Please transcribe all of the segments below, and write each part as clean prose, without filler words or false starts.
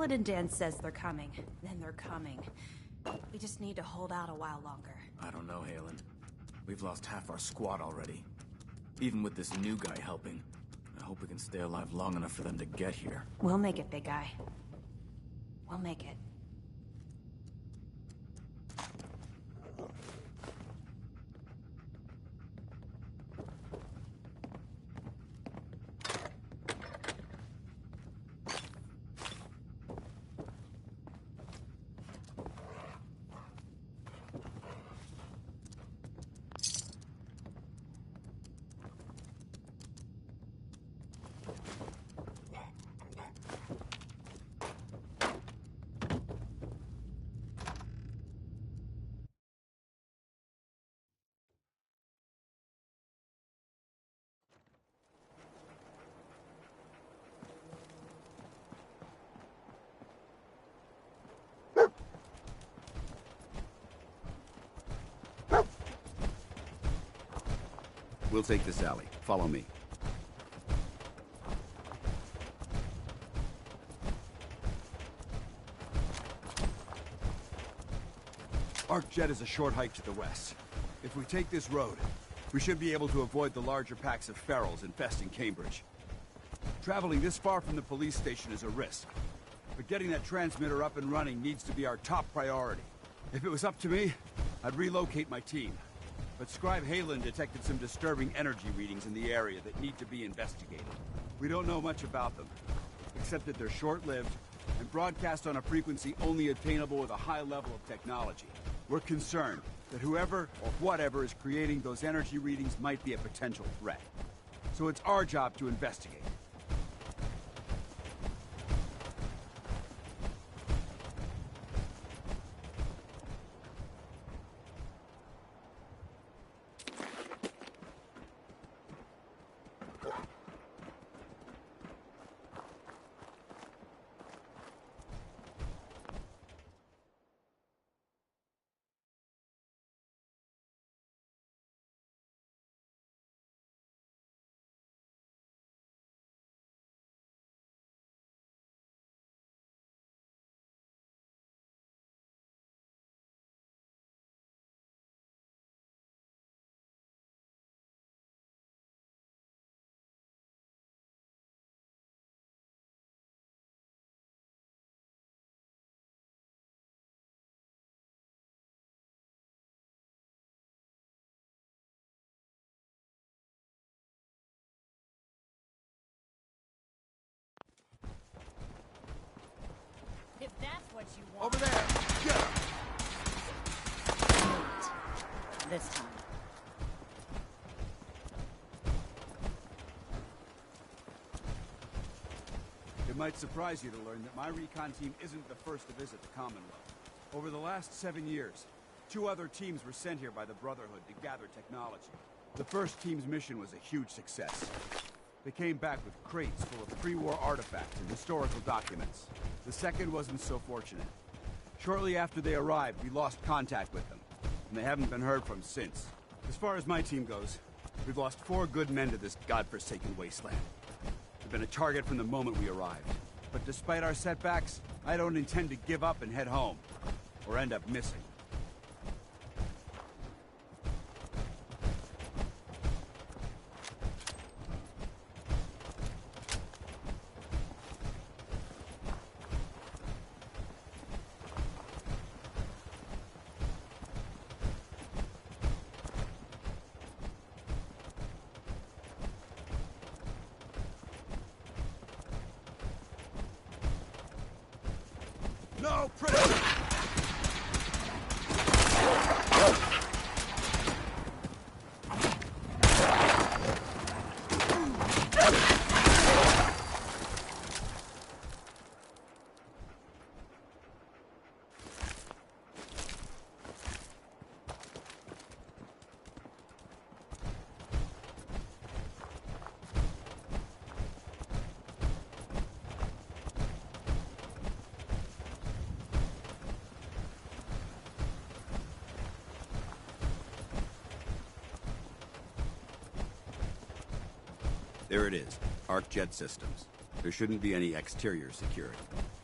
Paladin Dan says they're coming, then they're coming. We just need to hold out a while longer. I don't know, Halen. We've lost half our squad already. Even with this new guy helping. I hope we can stay alive long enough for them to get here. We'll make it, big guy. We'll make it. We'll take this alley. Follow me. ArcJet is a short hike to the west. If we take this road, we should be able to avoid the larger packs of ferals infesting Cambridge. Traveling this far from the police station is a risk, but getting that transmitter up and running needs to be our top priority. If it was up to me, I'd relocate my team. But Scribe Halen detected some disturbing energy readings in the area that need to be investigated. We don't know much about them, except that they're short-lived and broadcast on a frequency only attainable with a high level of technology. We're concerned that whoever or whatever is creating those energy readings might be a potential threat. So it's our job to investigate. If that's what you want. Over there! Get him! This time. It might surprise you to learn that my recon team isn't the first to visit the Commonwealth. Over the last 7 years, 2 other teams were sent here by the Brotherhood to gather technology. The first team's mission was a huge success. They came back with crates full of pre-war artifacts and historical documents. The second wasn't so fortunate. Shortly after they arrived, we lost contact with them, and they haven't been heard from since. As far as my team goes, we've lost 4 good men to this godforsaken wasteland. We've been a target from the moment we arrived. But despite our setbacks, I don't intend to give up and head home, or end up missing. No prison! There it is, ArcJet systems. There shouldn't be any exterior security.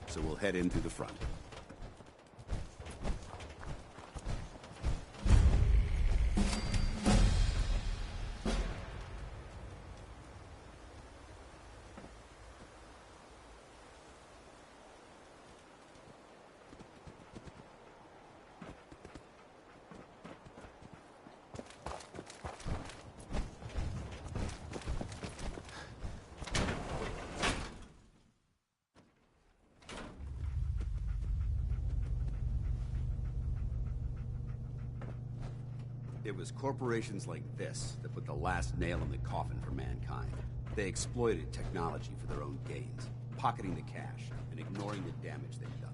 so we'll head in through the front. It was corporations like this that put the last nail in the coffin for mankind. They exploited technology for their own gains, pocketing the cash and ignoring the damage they've done.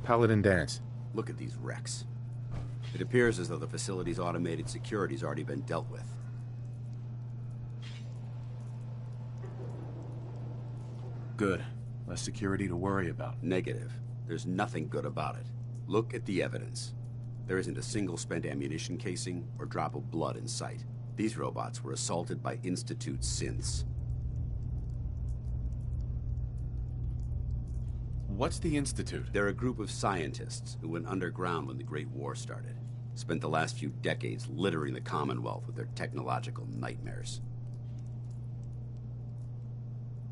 Paladin Dance. Look at these wrecks. It appears as though the facility's automated security's already been dealt with. Good. Less security to worry about. Negative. There's nothing good about it. Look at the evidence. There isn't a single spent ammunition casing or drop of blood in sight. These robots were assaulted by Institute synths. What's the Institute? They're a group of scientists who went underground when the Great War started. Spent the last few decades littering the Commonwealth with their technological nightmares.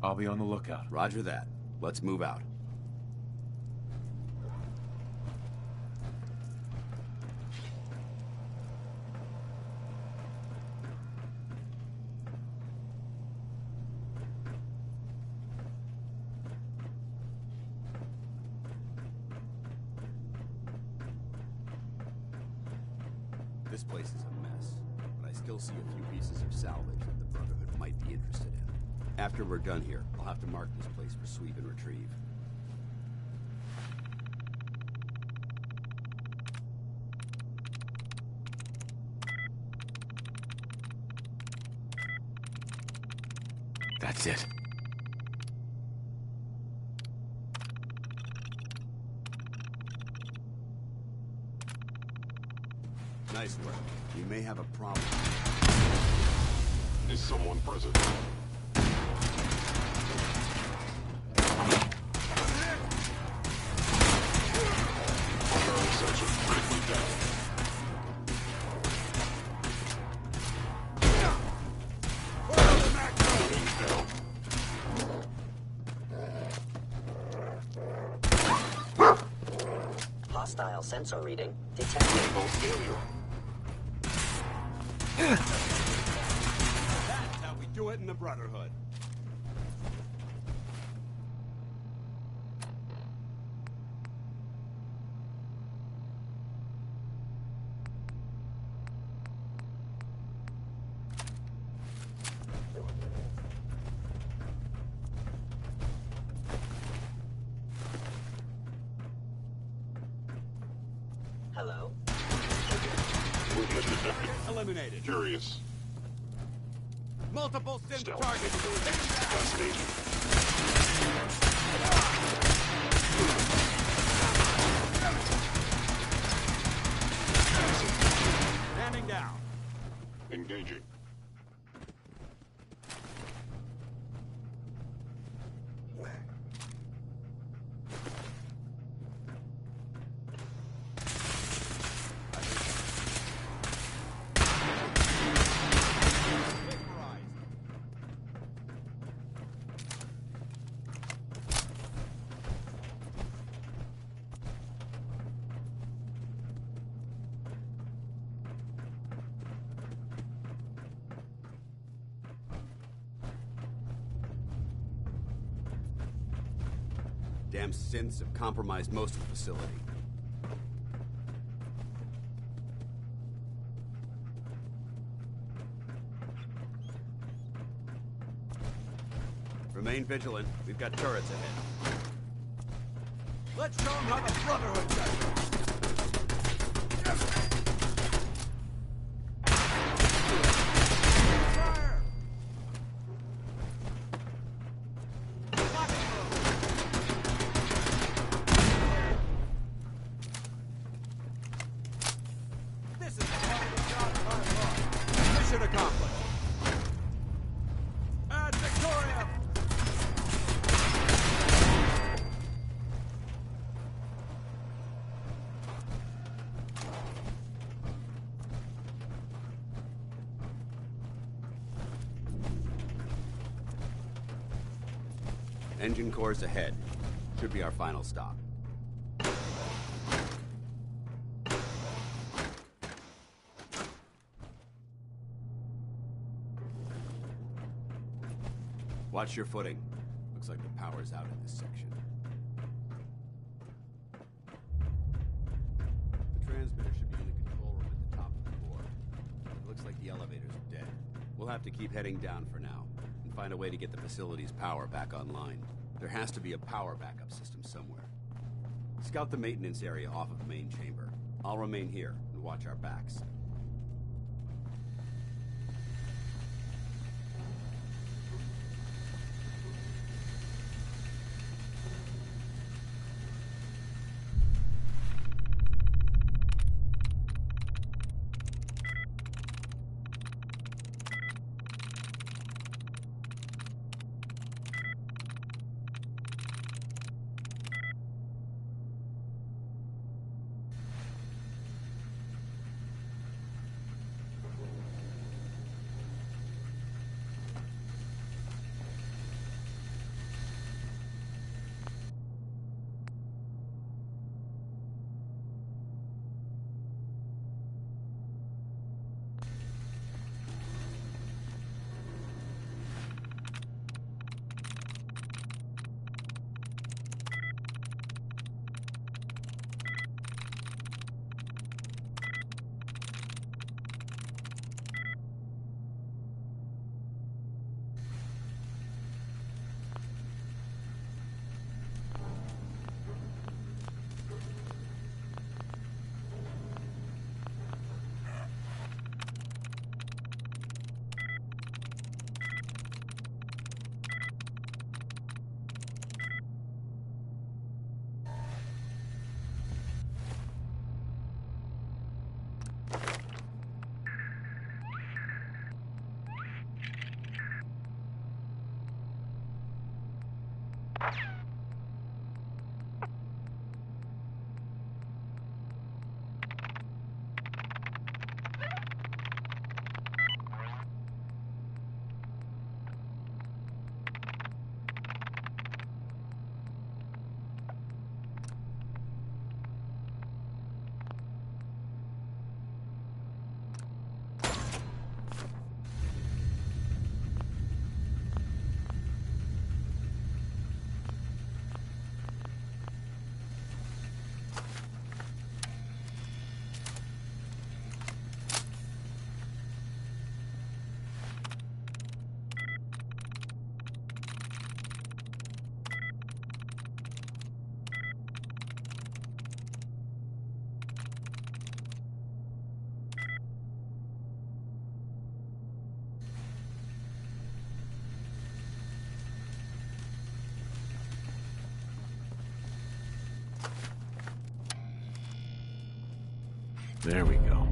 I'll be on the lookout. Roger that. Let's move out. This place is a mess, but I still see a few pieces of salvage that the Brotherhood might be interested in. After we're done here, I'll have to mark this place for sweep and retrieve. That's it. Nice work. We may have a problem. Is someone present? Barrel sensor critically down. Hostile sensor reading detected. Failure. That's how we do it in the Brotherhood. Hello? Movement detected. Eliminated. Curious. Multiple synth Stealth. targets. Fascinating. Standing down. Engaging. Damn synths have compromised most of the facility. Remain vigilant. We've got turrets ahead. Let's show them how the Brotherhood does it. Fire! Engine cores ahead. Should be our final stop. Watch your footing. Looks like the power's out in this section. The transmitter should be in the control room at the top of the core. It looks like the elevators are dead. We'll have to keep heading down for now, and find a way to get the facility's power back online. There has to be a power backup system somewhere. Scout the maintenance area off of the main chamber. I'll remain here and watch our backs. There we go.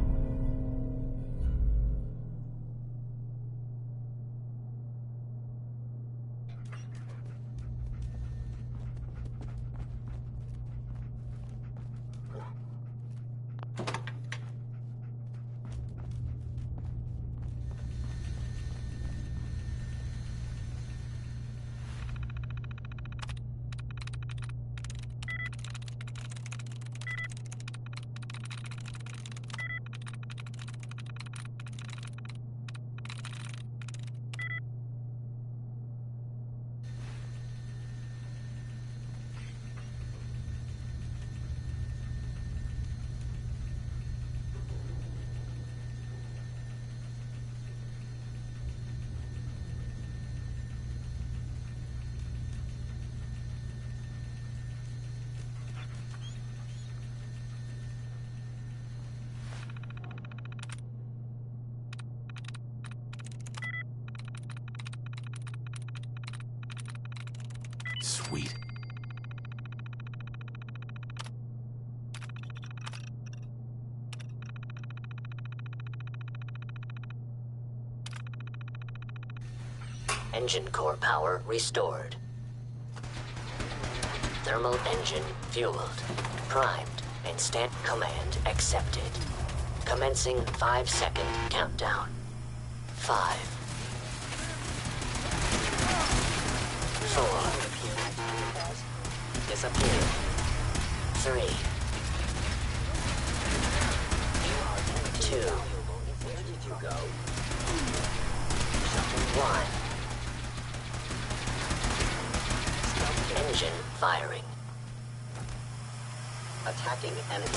Sweet. Engine core power restored. Thermal engine fueled. Primed. Instant command accepted. Commencing 5-second countdown. 5, 4, disappeared. 3, 2, where did you go? 1. Engine firing. Attacking enemy.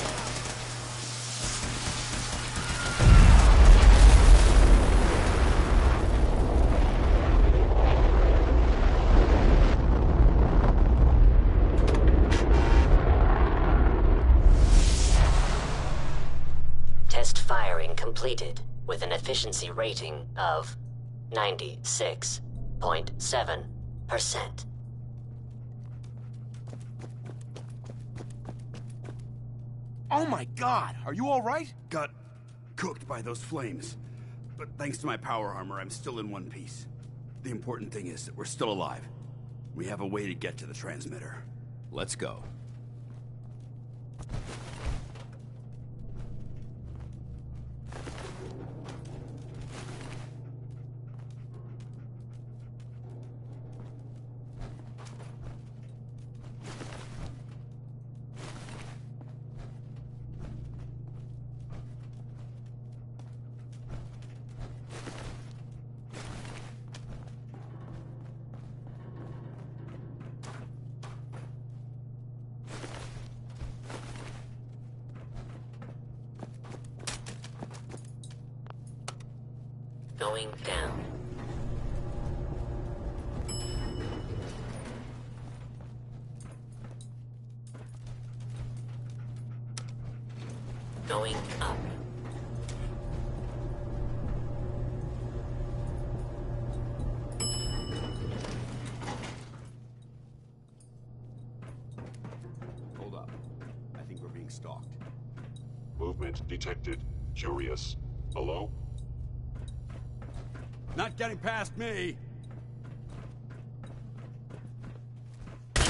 Test firing completed with an efficiency rating of 96.7%. Oh my god! Are you alright? Got cooked by those flames. But thanks to my power armor, I'm still in one piece. The important thing is that we're still alive. We have a way to get to the transmitter. Let's go. Going down. Going up. Hold up. I think we're being stalked. Movement detected. Curious. Hello? Not getting past me! Open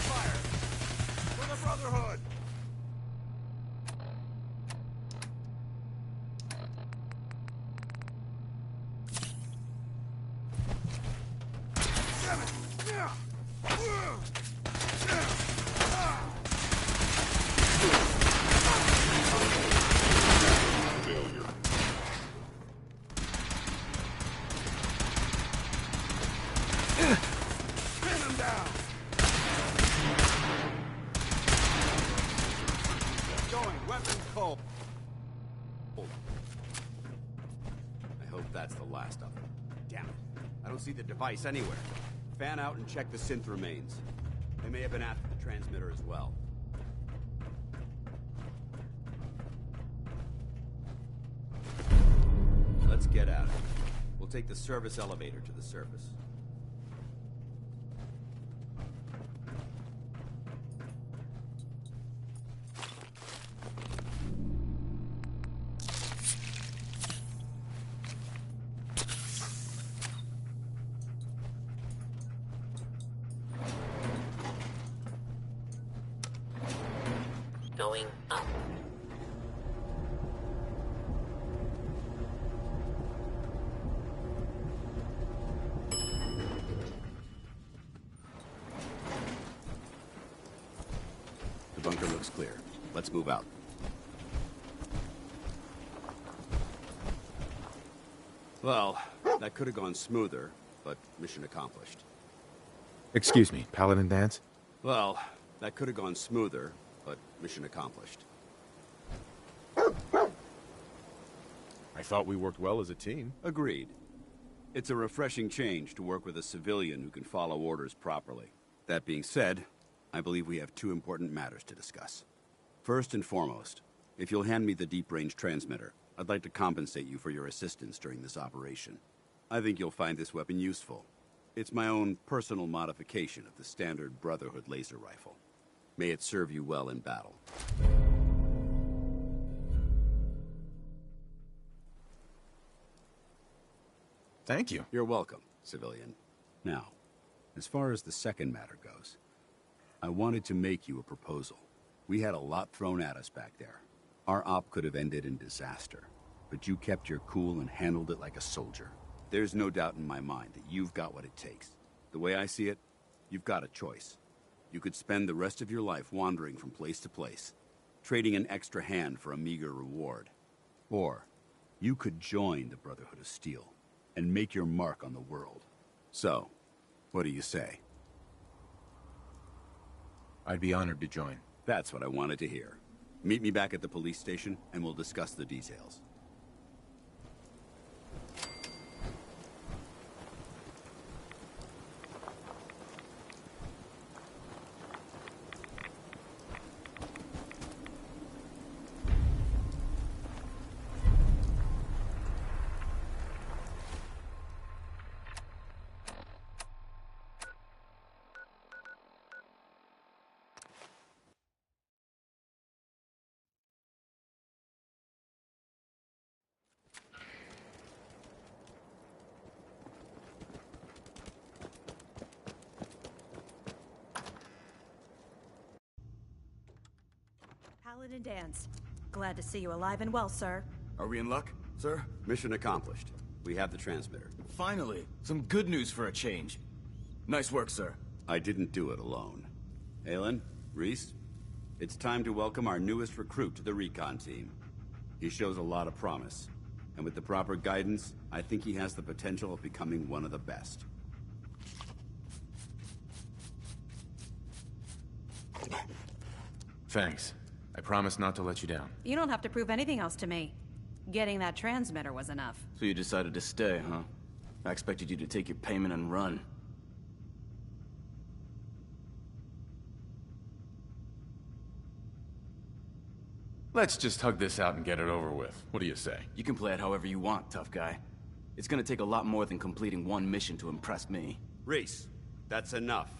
fire! For the Brotherhood! Damn it! Failure. Pin him down! Going, weapons cold. I hope that's the last of them. Damn it. I don't see the device anywhere. Fan out and check the synth remains. They may have been after the transmitter as well. Let's get at it. We'll take the service elevator to the surface. Going up. The bunker looks clear. Let's move out. Well, that could have gone smoother, but mission accomplished. Excuse me, Paladin Dance? Well, that could have gone smoother, but mission accomplished. I thought we worked well as a team. Agreed. It's a refreshing change to work with a civilian who can follow orders properly. That being said, I believe we have two important matters to discuss. First and foremost, if you'll hand me the deep-range transmitter, I'd like to compensate you for your assistance during this operation. I think you'll find this weapon useful. It's my own personal modification of the standard Brotherhood laser rifle. May it serve you well in battle. Thank you. You're welcome, civilian. Now, as far as the second matter goes, I wanted to make you a proposal. We had a lot thrown at us back there. Our op could have ended in disaster. but you kept your cool and handled it like a soldier. There's no doubt in my mind that you've got what it takes. The way I see it, you've got a choice. You could spend the rest of your life wandering from place to place, trading an extra hand for a meager reward. Or, you could join the Brotherhood of Steel and make your mark on the world. So, what do you say? I'd be honored to join. That's what I wanted to hear. Meet me back at the police station, and we'll discuss the details. Paladin Dance. Glad to see you alive and well, sir. Are we in luck, sir? Mission accomplished. We have the transmitter. Finally, some good news for a change. Nice work, sir. I didn't do it alone. Aylin, Reese, it's time to welcome our newest recruit to the recon team. He shows a lot of promise, and with the proper guidance, I think he has the potential of becoming one of the best. Thanks. I promise not to let you down. You don't have to prove anything else to me. Getting that transmitter was enough. So you decided to stay, huh? I expected you to take your payment and run. Let's just hug this out and get it over with. What do you say? You can play it however you want, tough guy. It's gonna take a lot more than completing one mission to impress me. Reese, that's enough.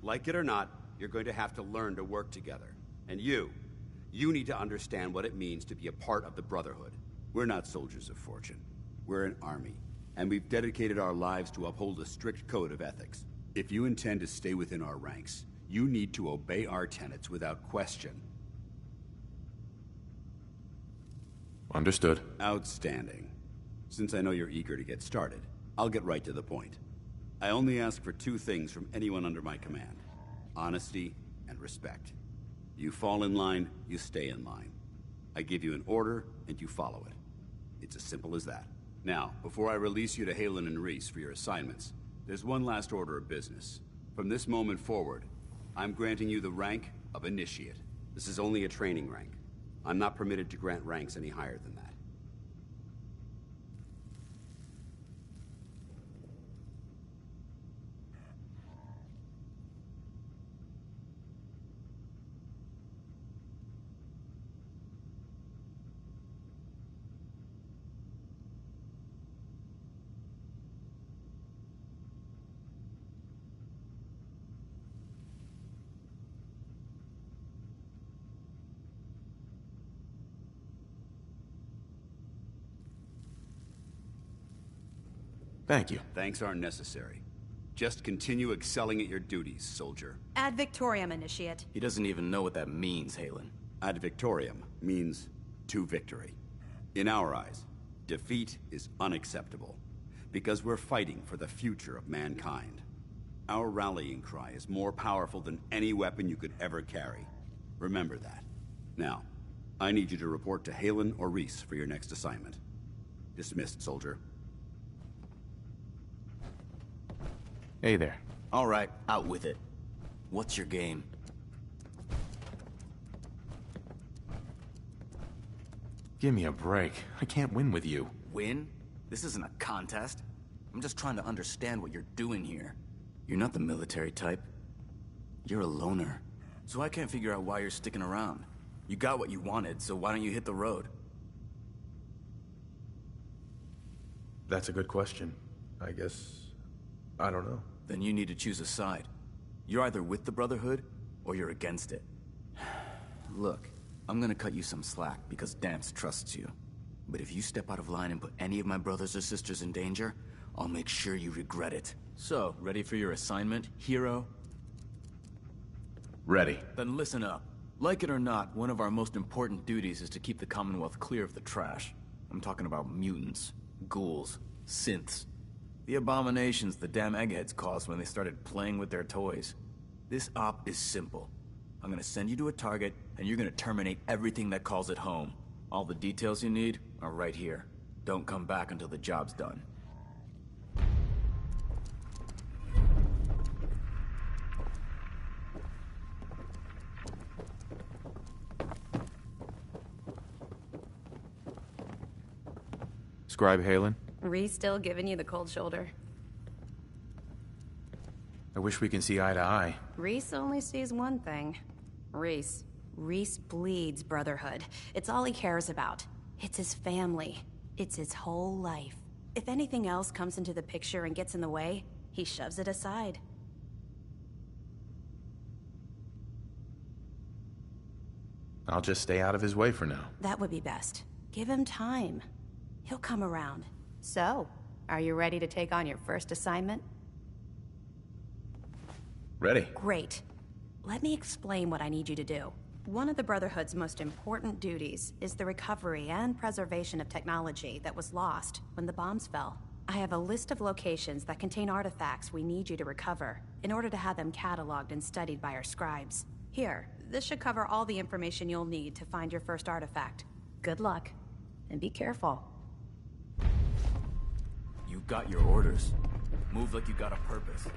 Like it or not, you're going to have to learn to work together. And you need to understand what it means to be a part of the Brotherhood. We're not soldiers of fortune. We're an army, and we've dedicated our lives to uphold a strict code of ethics. If you intend to stay within our ranks, you need to obey our tenets without question. Understood. Outstanding. Since I know you're eager to get started, I'll get right to the point. I only ask for two things from anyone under my command: honesty and respect. You fall in line, you stay in line. I give you an order, and you follow it. It's as simple as that. Now, before I release you to Halen and Reese for your assignments, there's one last order of business. From this moment forward, I'm granting you the rank of Initiate. This is only a training rank. I'm not permitted to grant ranks any higher than that. Thank you. Thanks aren't necessary. Just continue excelling at your duties, soldier. Ad Victoriam, Initiate. He doesn't even know what that means, Halen. Ad Victoriam means to victory. In our eyes, defeat is unacceptable, because we're fighting for the future of mankind. Our rallying cry is more powerful than any weapon you could ever carry. Remember that. Now, I need you to report to Halen or Reese for your next assignment. Dismissed, soldier. Hey there. All right, out with it. What's your game? Give me a break. I can't win with you. Win? This isn't a contest. I'm just trying to understand what you're doing here. You're not the military type. You're a loner. So I can't figure out why you're sticking around. You got what you wanted, so why don't you hit the road? That's a good question. I guess... I don't know. Then you need to choose a side. You're either with the Brotherhood, or you're against it. Look, I'm gonna cut you some slack because Dance trusts you. But if you step out of line and put any of my brothers or sisters in danger, I'll make sure you regret it. So, ready for your assignment, hero? Ready. Then listen up. Like it or not, one of our most important duties is to keep the Commonwealth clear of the trash. I'm talking about mutants, ghouls, synths. The abominations the damn eggheads caused when they started playing with their toys. This op is simple. I'm gonna send you to a target, and you're gonna terminate everything that calls it home. All the details you need are right here. Don't come back until the job's done. Scribe Halen, Reese still giving you the cold shoulder? I wish we can see eye to eye. Reese only sees one thing. Reese. Reese bleeds Brotherhood. It's all he cares about. It's his family. It's his whole life. If anything else comes into the picture and gets in the way, he shoves it aside. I'll just stay out of his way for now. That would be best. Give him time. He'll come around. So, are you ready to take on your first assignment? Ready. Great. Let me explain what I need you to do. One of the Brotherhood's most important duties is the recovery and preservation of technology that was lost when the bombs fell. I have a list of locations that contain artifacts we need you to recover in order to have them cataloged and studied by our scribes. Here, this should cover all the information you'll need to find your first artifact. Good luck, and be careful. You got your orders. Move like you got a purpose.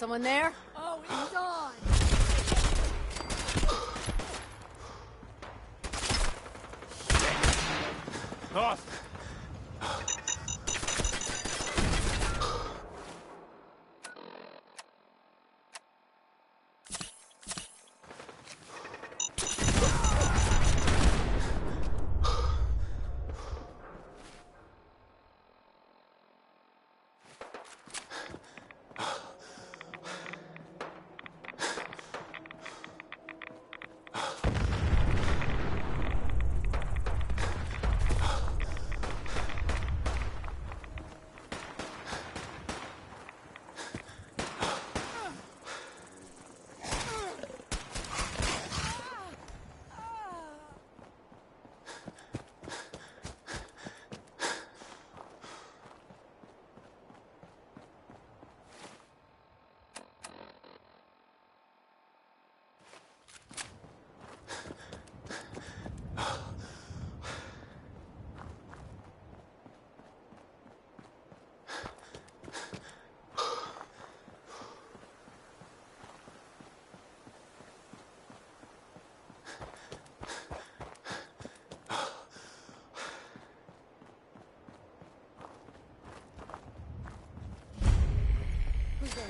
Someone there? Oh, he's on! Toss! Who's there?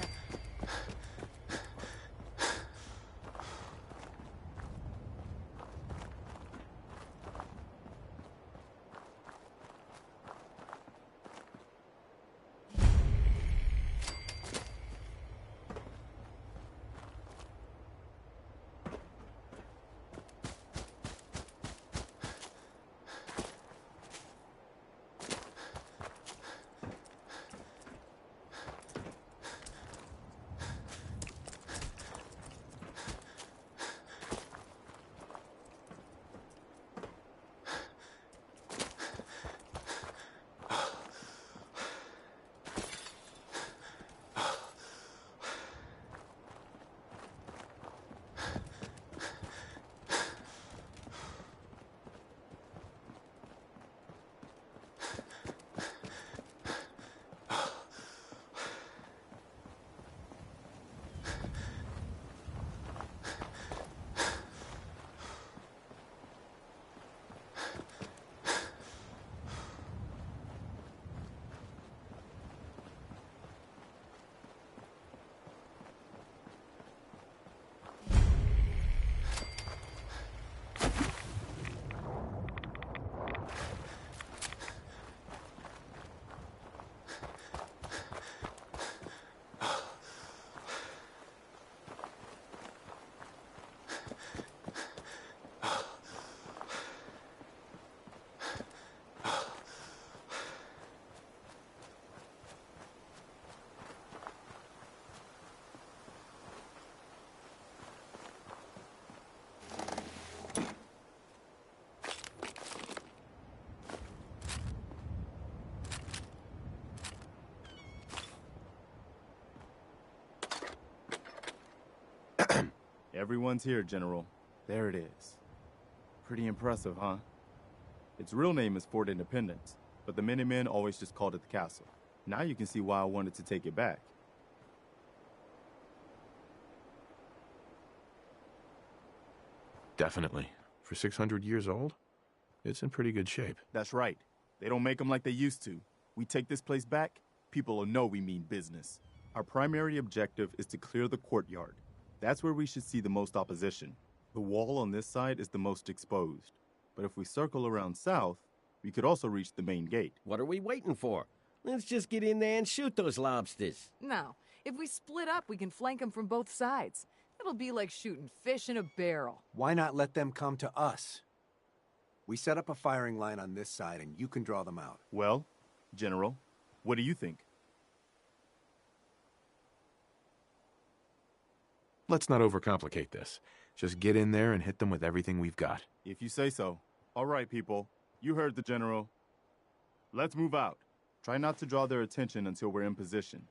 Everyone's here, General. There it is. Pretty impressive, huh? Its real name is Fort Independence, but the Minutemen always just called it the castle. Now you can see why I wanted to take it back. Definitely. For 600 years old, it's in pretty good shape. That's right. They don't make them like they used to. We take this place back, people will know we mean business. Our primary objective is to clear the courtyard. That's where we should see the most opposition. The wall on this side is the most exposed. But if we circle around south, we could also reach the main gate. What are we waiting for? Let's just get in there and shoot those lobsters. No. If we split up, we can flank them from both sides. It'll be like shooting fish in a barrel. Why not let them come to us? We set up a firing line on this side, and you can draw them out. Well, General, what do you think? Let's not overcomplicate this. Just get in there and hit them with everything we've got. If you say so. All right, people. You heard the General. Let's move out. Try not to draw their attention until we're in position.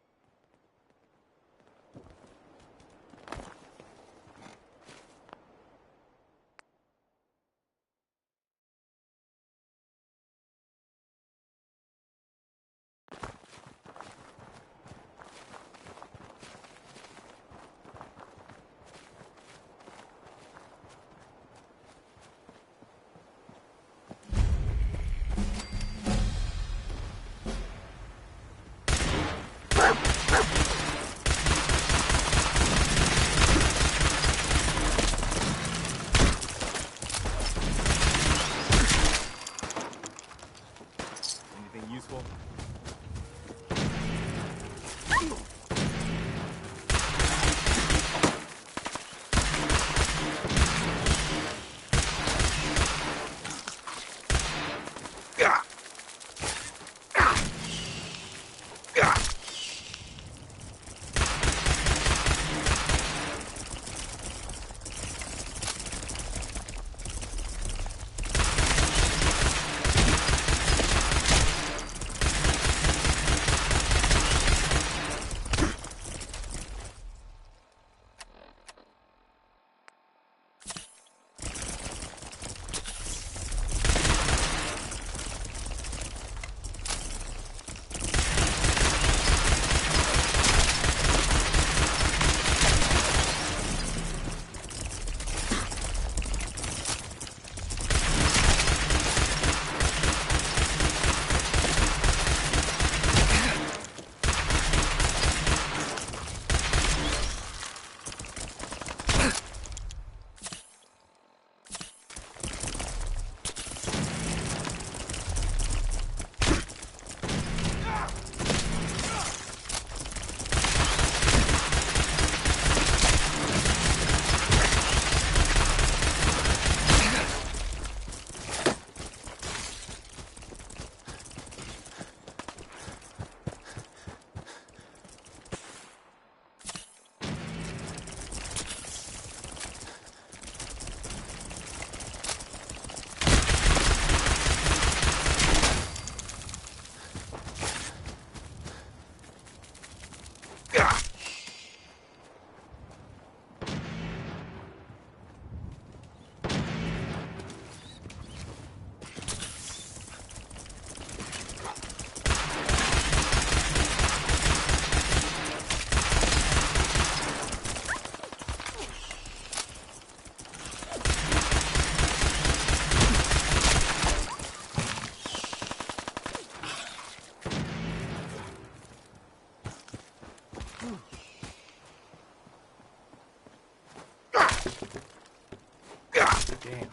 Damn.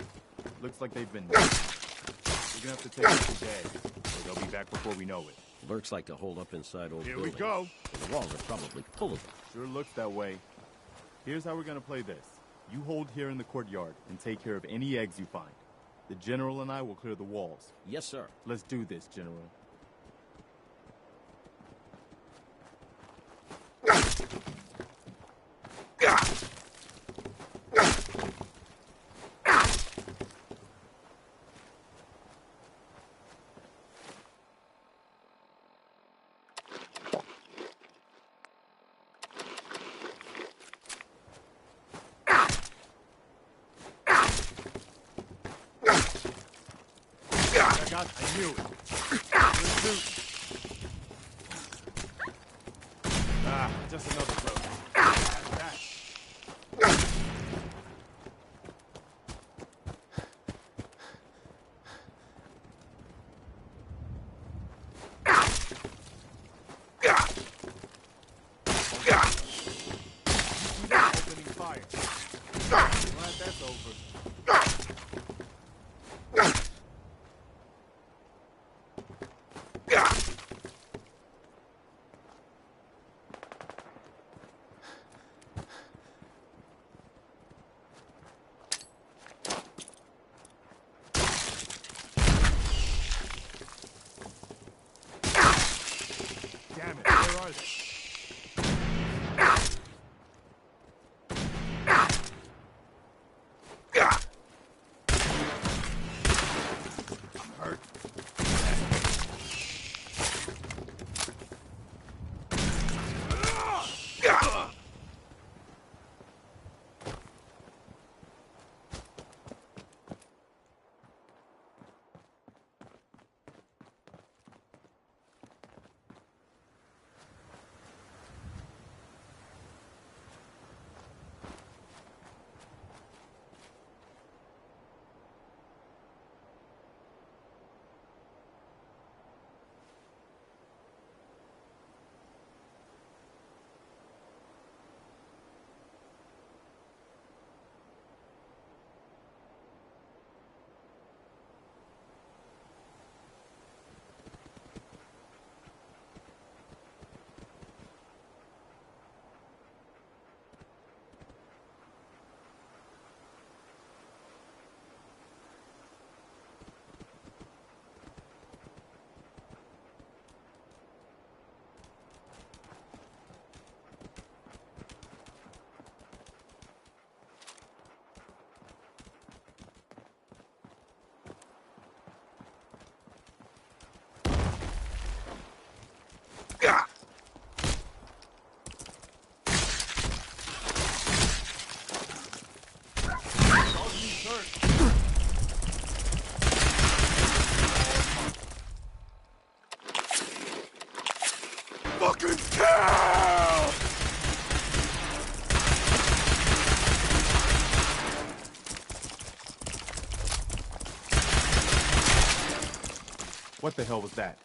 Looks like they've been... We're gonna have to take them today, or they'll be back before we know it. Lurks like to hold up inside old Here buildings. we go. The walls are probably full of them. Sure looks that way. Here's how we're gonna play this. You hold here in the courtyard and take care of any eggs you find. The General and I will clear the walls. Yes, sir. Let's do this, General. I knew it. Ah, just another road. Opening fire. Glad that's over. Damn it, where are they? I'm hurt. Fucking hell! What the hell was that?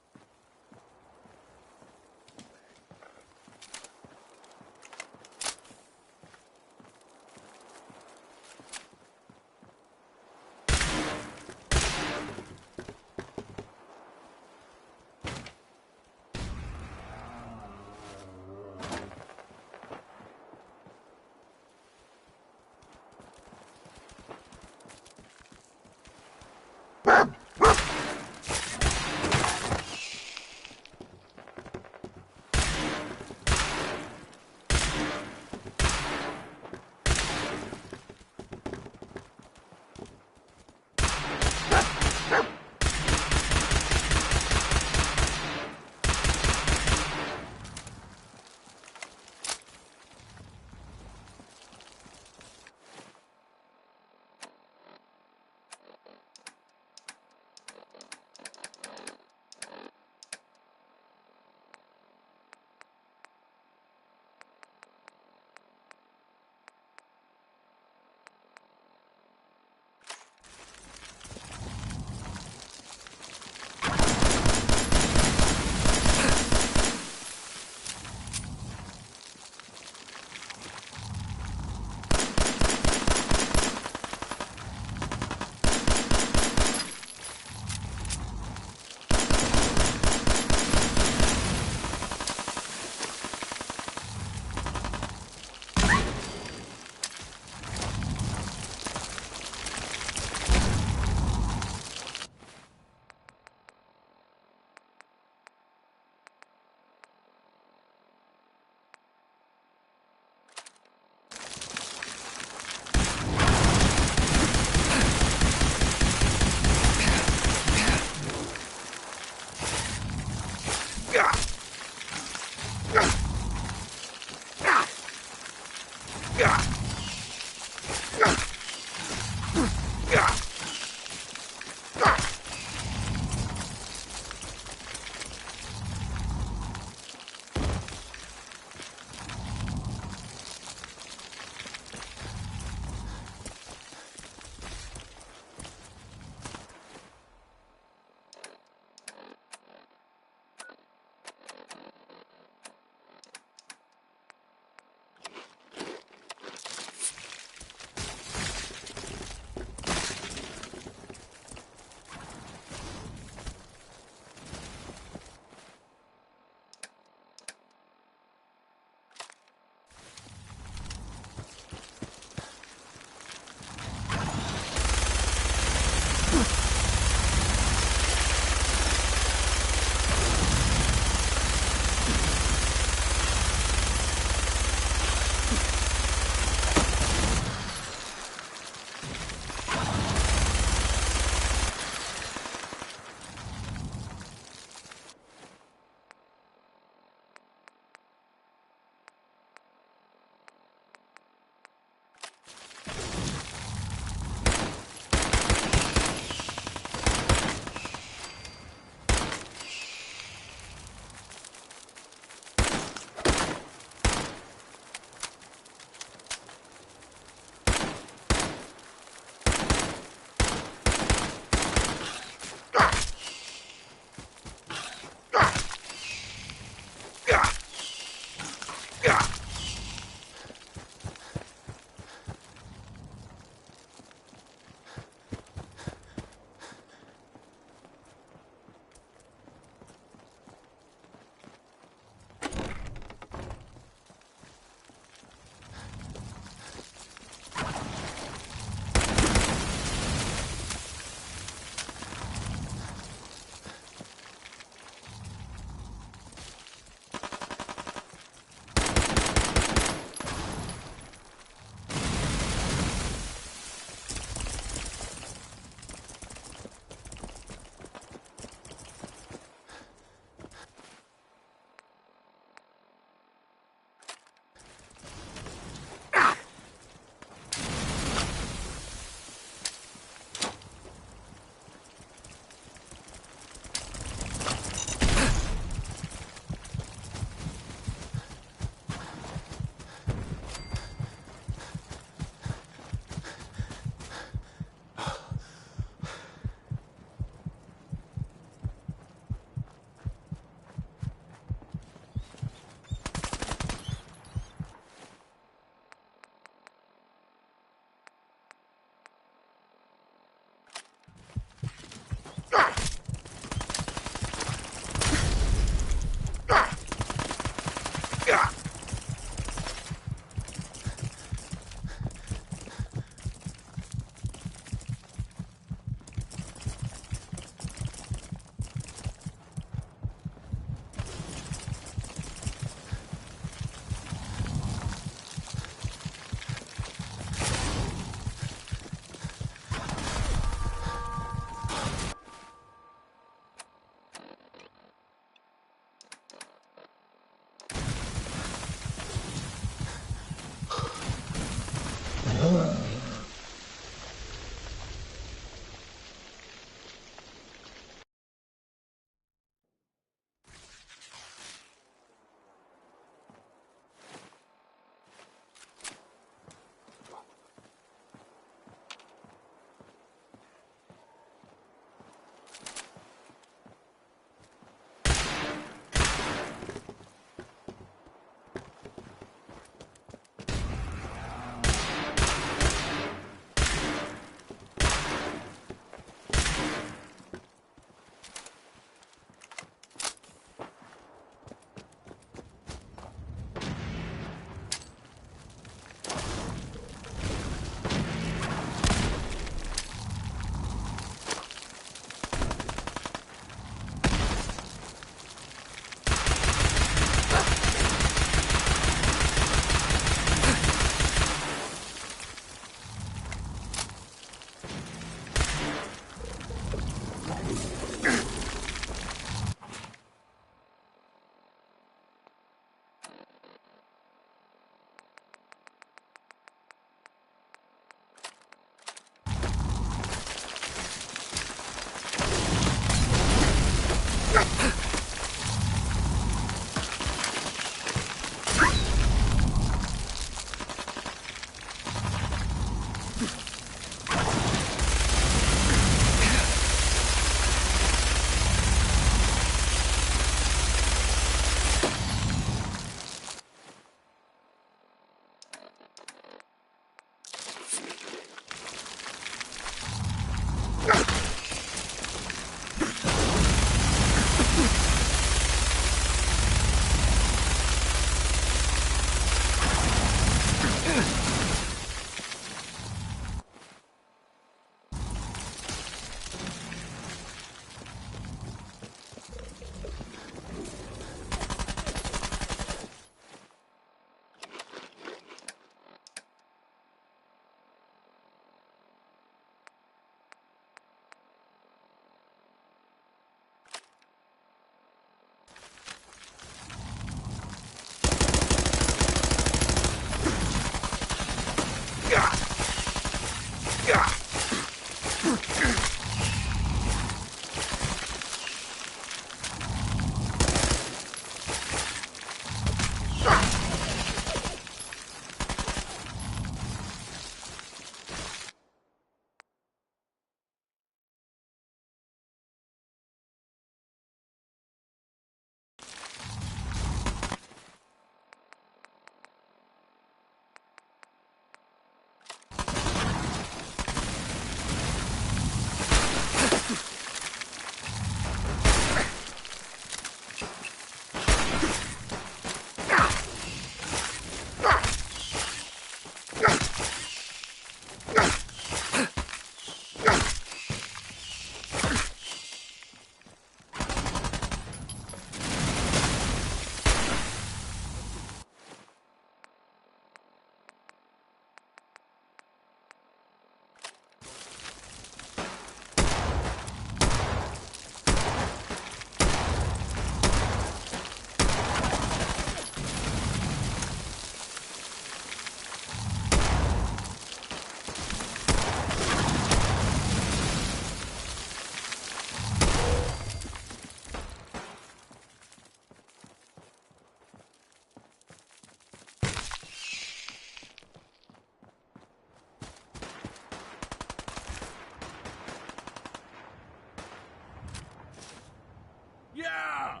Yeah!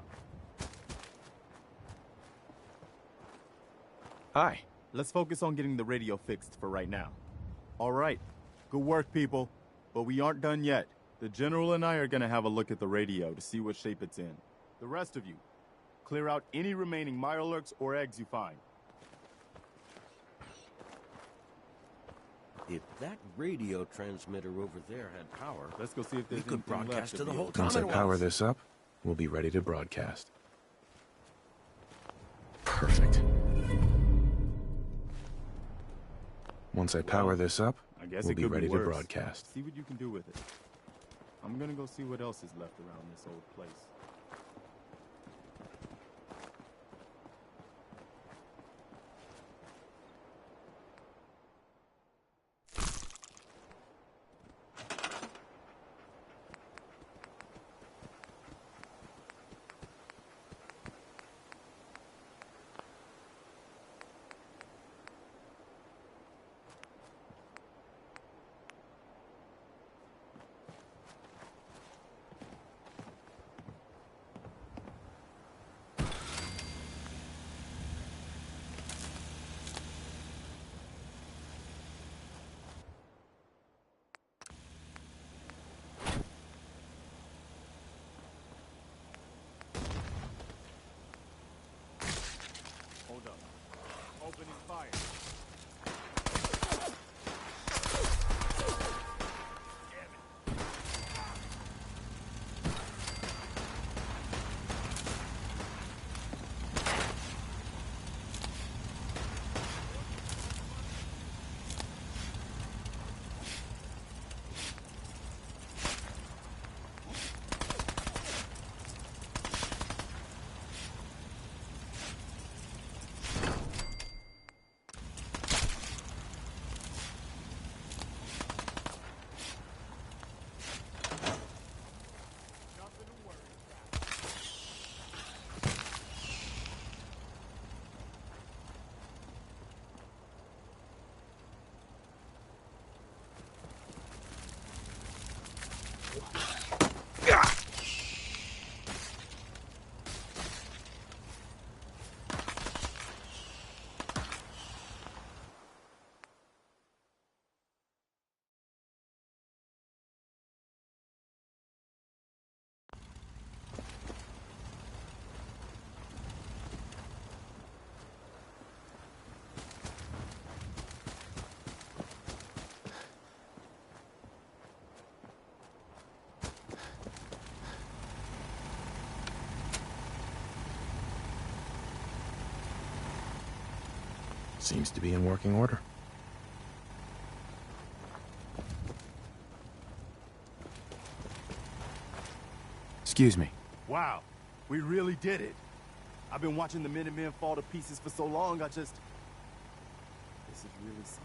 Hi. Let's focus on getting the radio fixed for right now. All right. Good work, people. But we aren't done yet. The General and I are gonna have a look at the radio to see what shape it's in. The rest of you, clear out any remaining Mirelurks or eggs you find. If that radio transmitter over there had power, let's go see if there's we could anything broadcast left to of the whole old Once I Commonwealth. power this up, we'll be ready to broadcast. Perfect. Once I power this up, I guess we'll it be could ready be to worse. broadcast. See what you can do with it. I'm gonna go see what else is left around this old place. Hold up. Opening fire. Seems to be in working order. Excuse me. Wow, we really did it. I've been watching the Minutemen fall to pieces for so long, This is really something.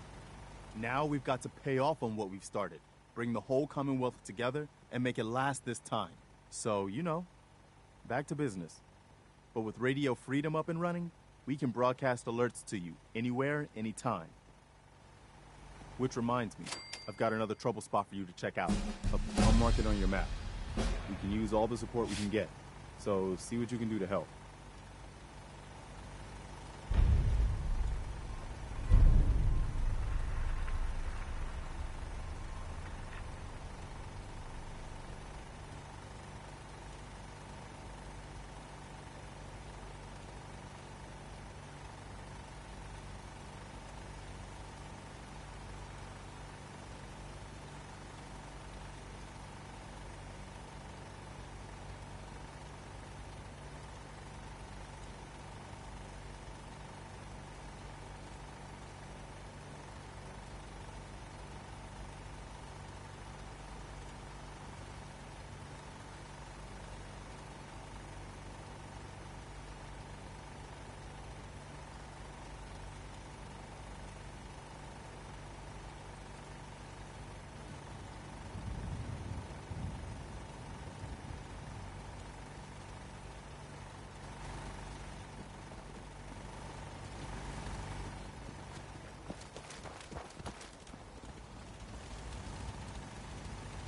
Now we've got to pay off on what we've started. Bring the whole Commonwealth together and make it last this time. So, you know, back to business. But with Radio Freedom up and running, we can broadcast alerts to you anywhere, anytime. Which reminds me, I've got another trouble spot for you to check out. I'll mark it on your map. We can use all the support we can get. So see what you can do to help.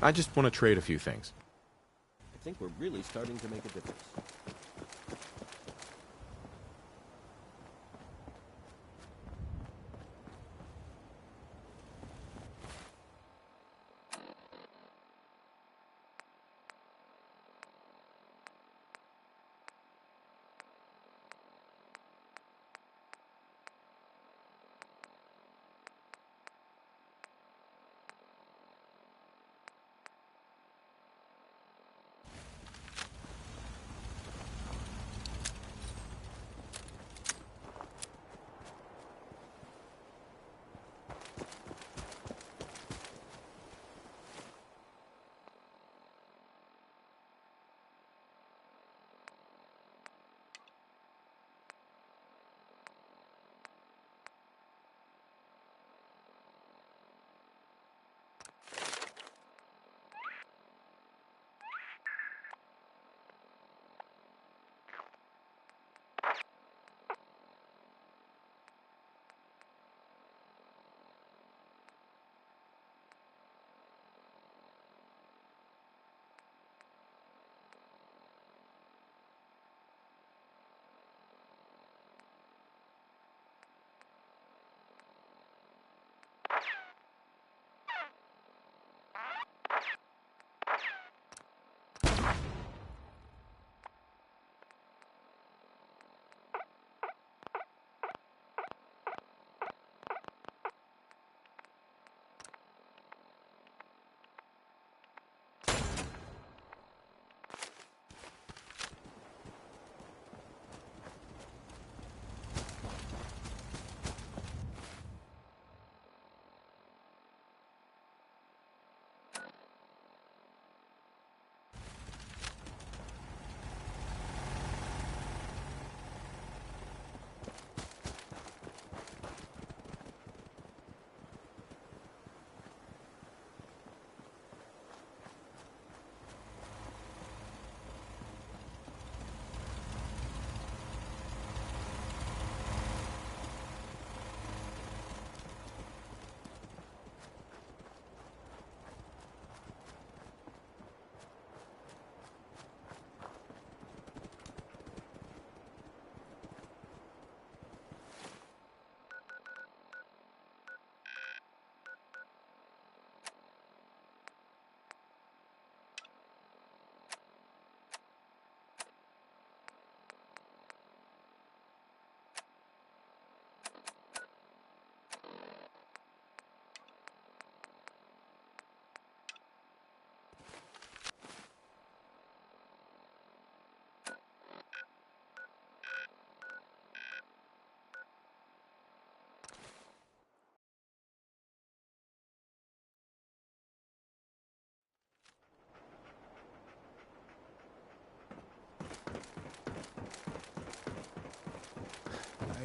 I just want to trade a few things. I think we're really starting to make a difference.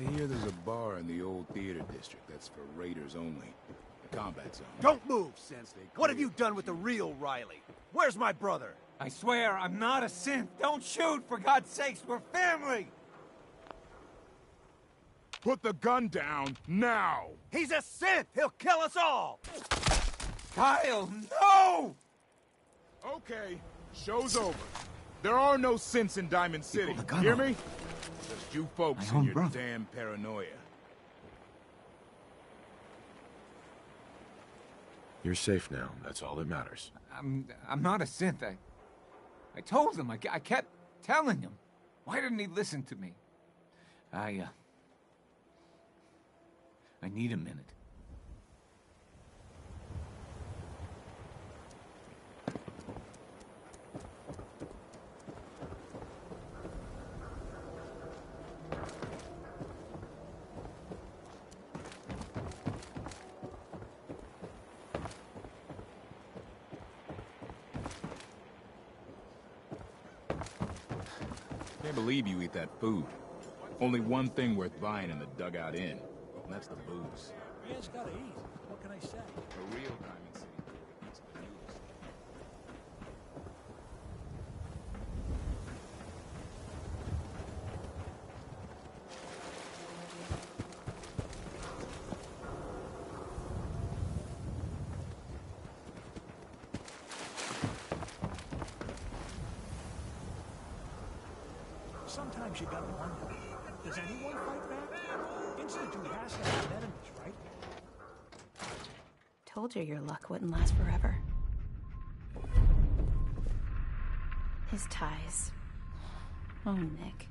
I hear there's a bar in the old theater district that's for raiders only. The combat zone. Don't move, Sensei. What have you done with the real Riley? Where's my brother? I swear, I'm not a synth. Don't shoot, for God's sakes, we're family! Put the gun down, now! He's a synth! He'll kill us all! Kyle, no! Okay, show's over. There are no synths in Diamond City, hear me? Just you folks and your damn paranoia. You're safe now. That's all that matters. I'm not a synth. I told him. I kept telling him. Why didn't he listen to me? I need a minute. Can't believe you eat that food. Only one thing worth buying in the dugout inn, and that's the booze. Man's gotta eat. What can I say? A real Diamond City eats the noodles. Sometimes you gotta wonder, does anyone fight back? Institute has to have enemies, right? Told you your luck wouldn't last forever. His ties. Oh, Nick.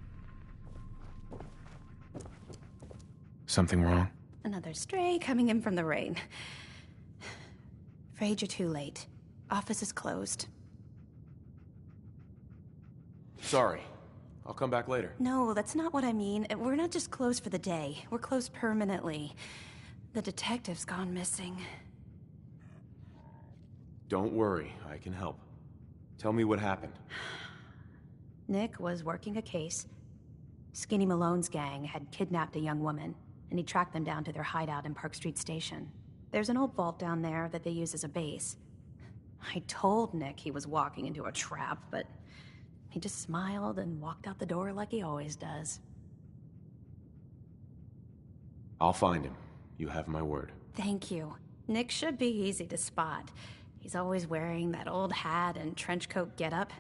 Something wrong? Another stray coming in from the rain. Afraid you're too late. Office is closed. Sorry. I'll come back later. No, that's not what I mean. We're not just closed for the day. We're closed permanently. The detective's gone missing. Don't worry. I can help. Tell me what happened. Nick was working a case. Skinny Malone's gang had kidnapped a young woman, and he tracked them down to their hideout in Park Street Station. There's an old vault down there that they use as a base. I told Nick he was walking into a trap, but he just smiled and walked out the door like he always does. I'll find him. You have my word. Thank you. Nick should be easy to spot. He's always wearing that old hat and trench coat getup.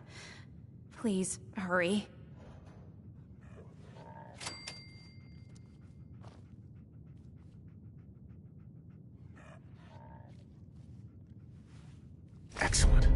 Please, hurry. Excellent.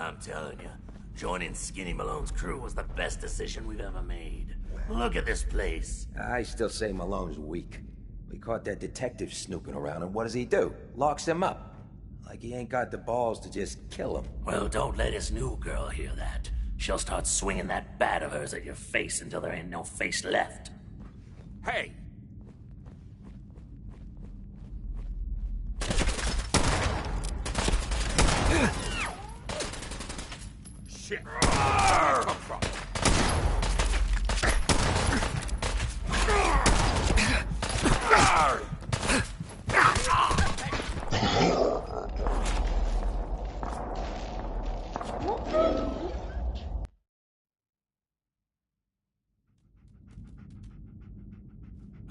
I'm telling you, joining Skinny Malone's crew was the best decision we've ever made. Look at this place. I still say Malone's weak. We caught that detective snooping around, and what does he do? Locks him up. Like he ain't got the balls to just kill him. Well, don't let his new girl hear that. She'll start swinging that bat of hers at your face until there ain't no face left. Hey! Shit! Where'd you come from?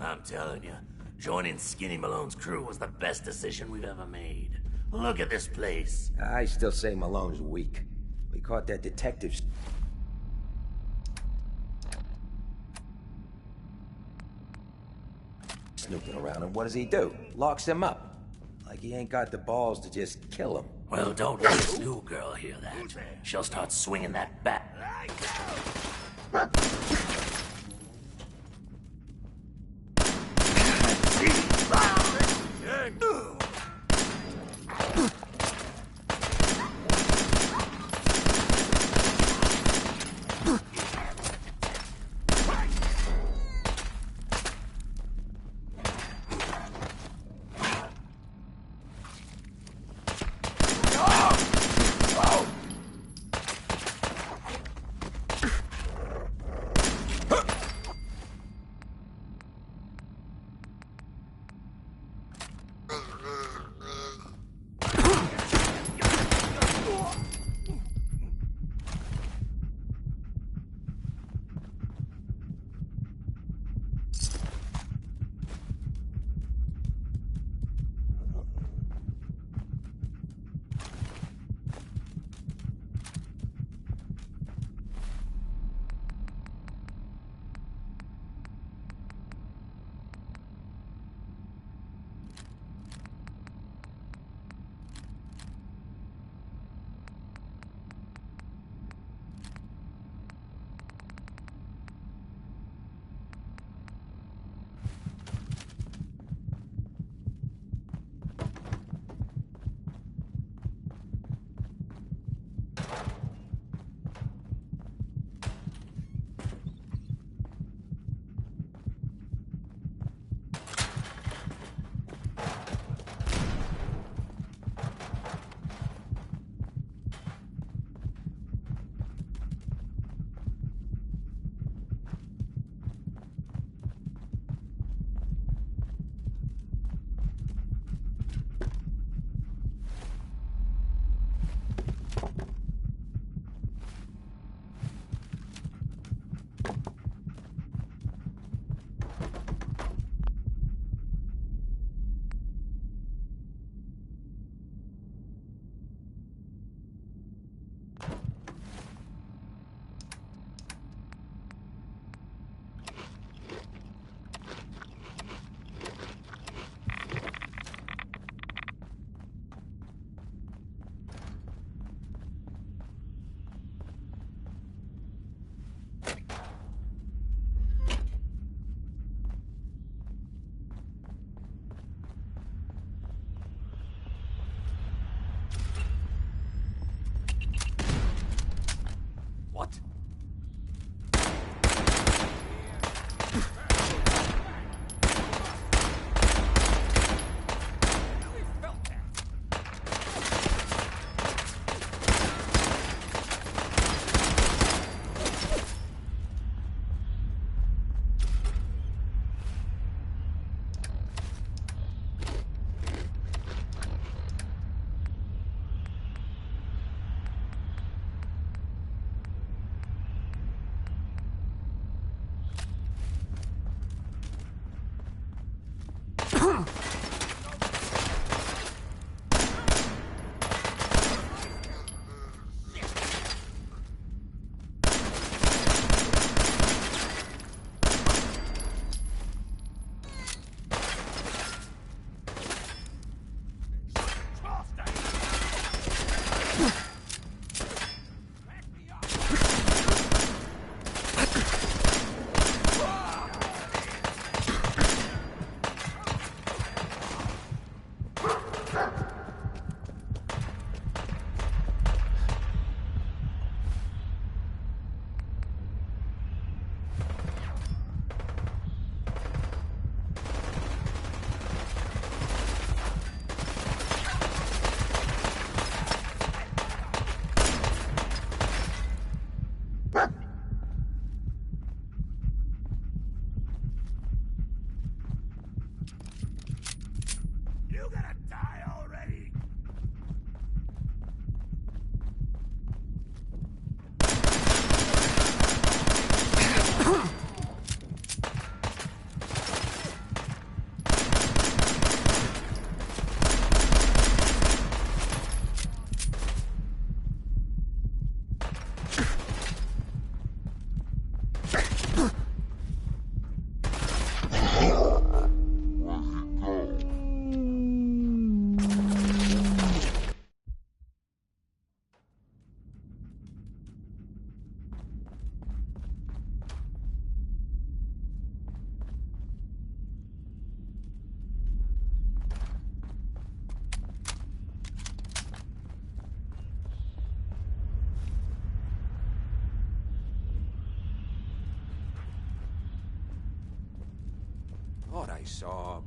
I'm telling you, joining Skinny Malone's crew was the best decision we've ever made. Look at this place. I still say Malone's weak. We caught that detective snooping around, and what does he do? Locks him up. Like he ain't got the balls to just kill him. Well, don't let his new girl hear that. She'll start swinging that bat. Thought I saw...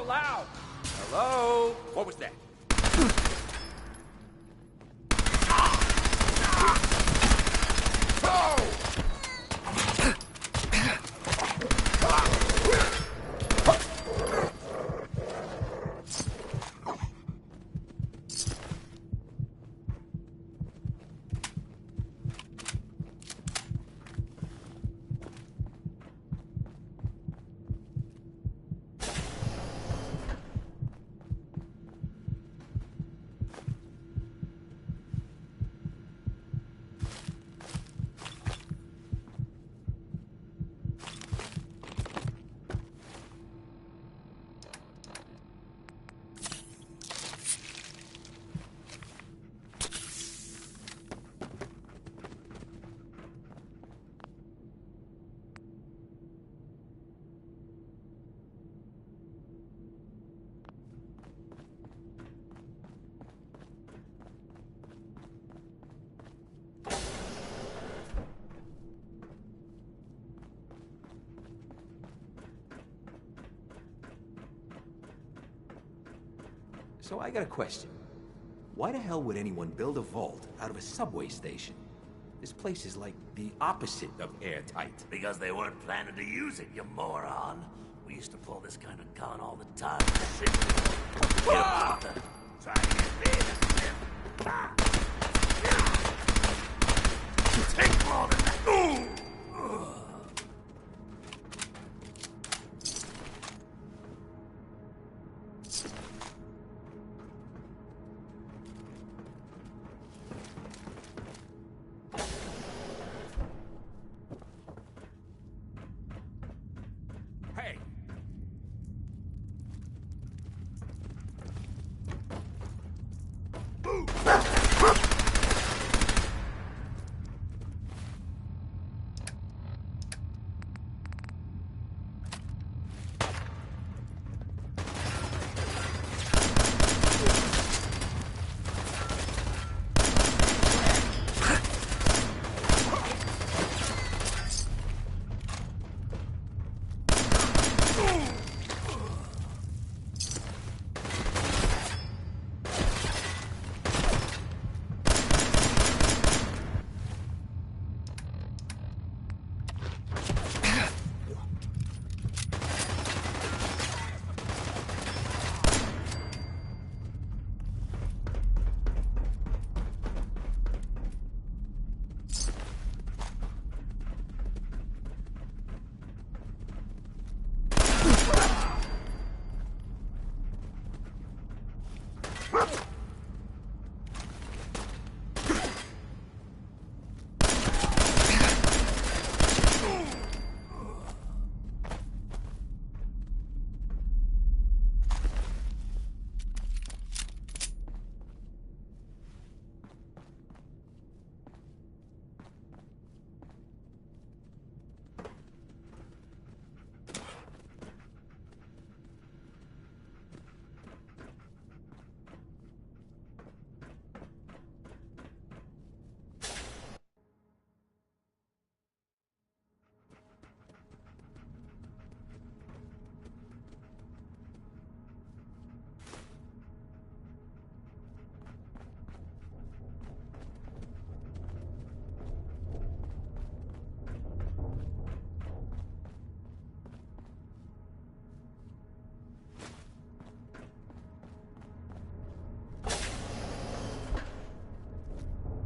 loud! Hello? What was that? So I got a question. Why the hell would anyone build a vault out of a subway station? This place is like the opposite of airtight. Because they weren't planning to use it, you moron. We used to pull this kind of gun all the time. Get about the... Try to get big. Take more than that. Ooh!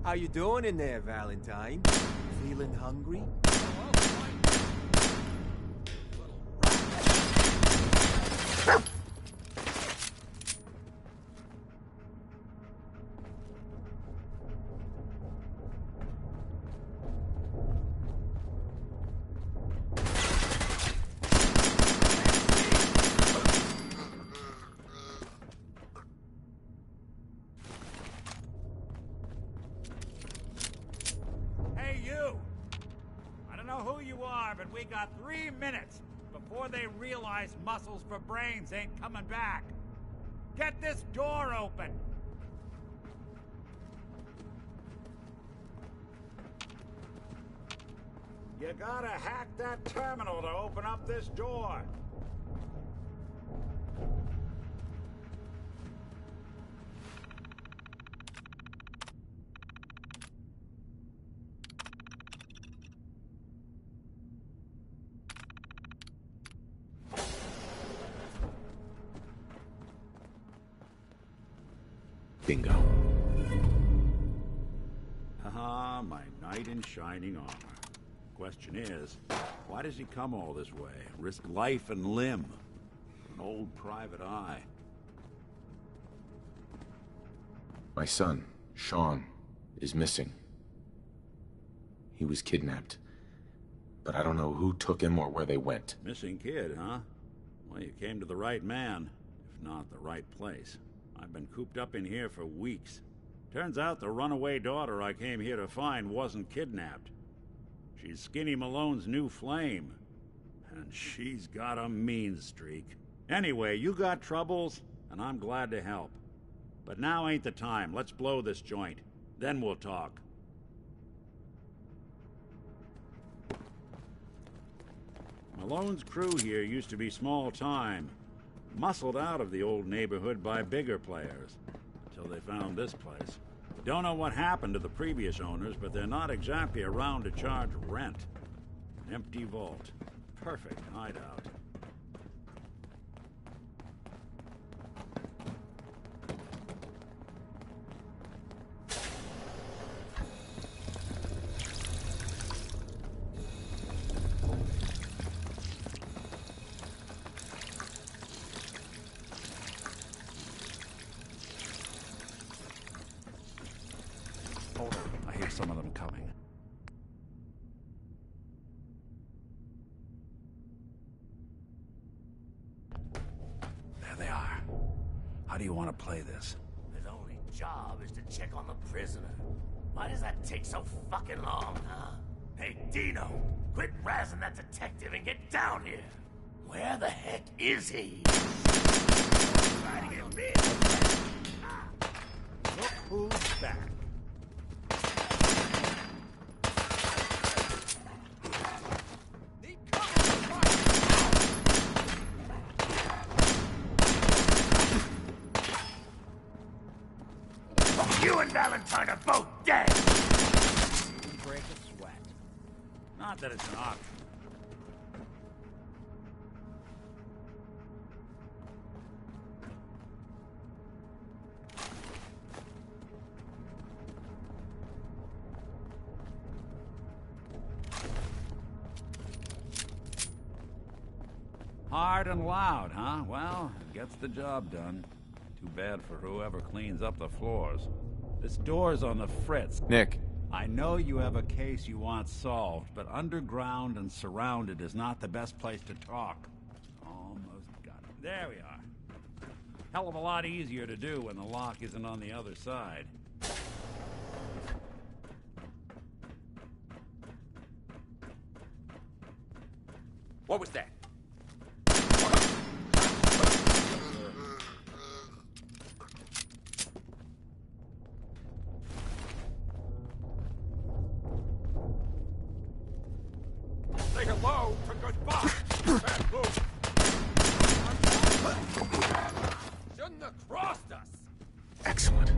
How you doing in there, Valentine? Feeling hungry? We got 3 minutes before they realize muscles for brains ain't coming back. Get this door open! You gotta hack that terminal to open up this door. Bingo. Haha, my knight in shining armor. Question is, why does he come all this way? Risk life and limb? An old private eye. My son, Sean, is missing. He was kidnapped. But I don't know who took him or where they went. Missing kid, huh? Well, you came to the right man, if not the right place. I've been cooped up in here for weeks. Turns out the runaway daughter I came here to find wasn't kidnapped. She's Skinny Malone's new flame. And she's got a mean streak. Anyway, you got troubles, and I'm glad to help. But now ain't the time. Let's blow this joint. Then we'll talk. Malone's crew here used to be small time. Muscled out of the old neighborhood by bigger players. Until they found this place. Don't know what happened to the previous owners, but they're not exactly around to charge rent. An empty vault. Perfect hideout. Hold on, I hear some of them coming. There they are. How do you want to play this? His only job is to check on the prisoner. Why does that take so fucking long, huh? Hey, Dino, quit razzing that detective and get down here. Where the heck is he? Trying to get me. Look who's back. You and Valentine are both dead! Break a sweat. Not that it's an option. Hard and loud, huh? Well, it gets the job done. Too bad for whoever cleans up the floors. This door's on the fritz. Nick. I know you have a case you want solved, but underground and surrounded is not the best place to talk. Almost got it. There we are. Hell of a lot easier to do when the lock isn't on the other side. What was that? Say hello to goodbye. Bad move. Shouldn't have crossed us. Excellent.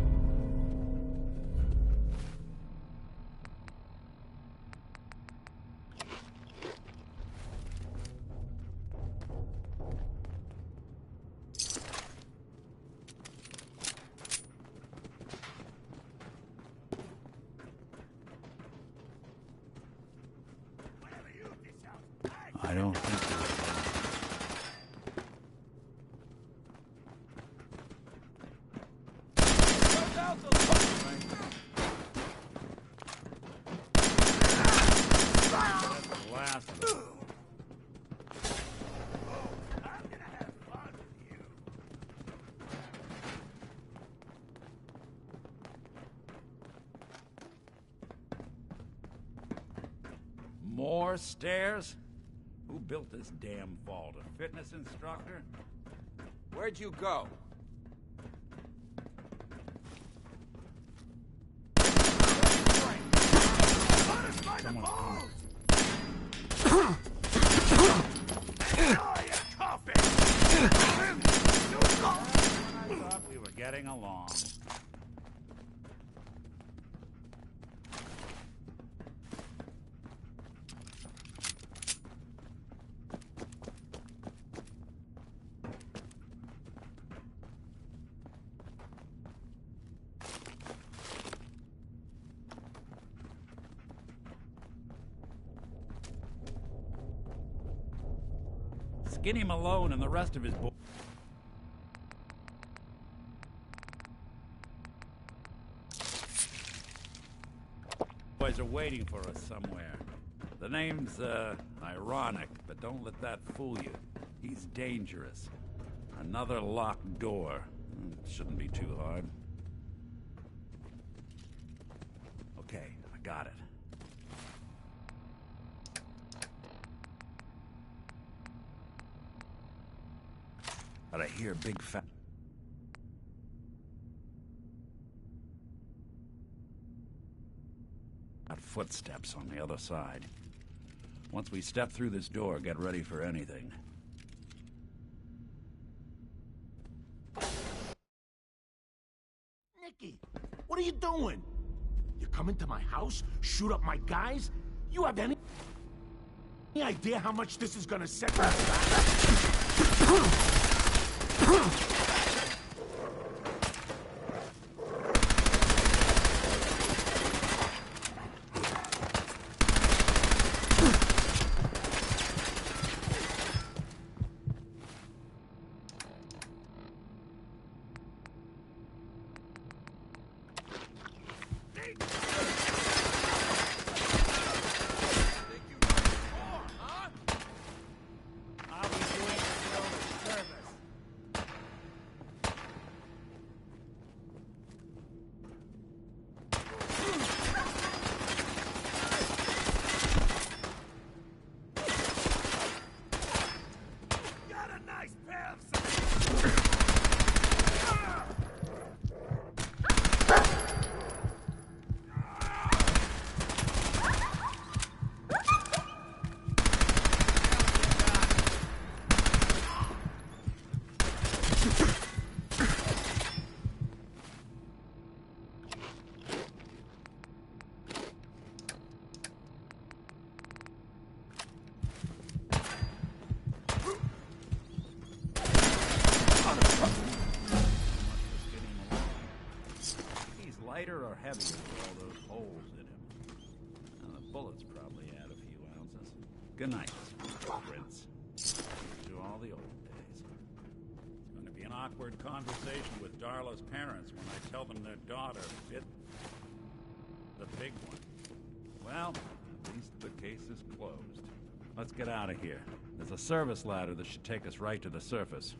I don't think last of them. More stairs? Who built this damn vault? A fitness instructor? Where'd you go? Someone's coming. I thought we were getting along. Skinny Malone and the rest of his boys are waiting for us somewhere. The name's, ironic, but don't let that fool you. He's dangerous. Another locked door. Shouldn't be too hard. Okay, I got it. But I hear big fat... footsteps on the other side. Once we step through this door, get ready for anything. Nicky, what are you doing? You come into my house, shoot up my guys? You have any idea how much this is gonna set us back? Lighter or heavier with all those holes in him? Well, the bullets probably add a few ounces. Good night, Prince. To all the old days. It's going to be an awkward conversation with Darla's parents when I tell them their daughter bit the big one. Well, at least the case is closed. Let's get out of here. There's a service ladder that should take us right to the surface.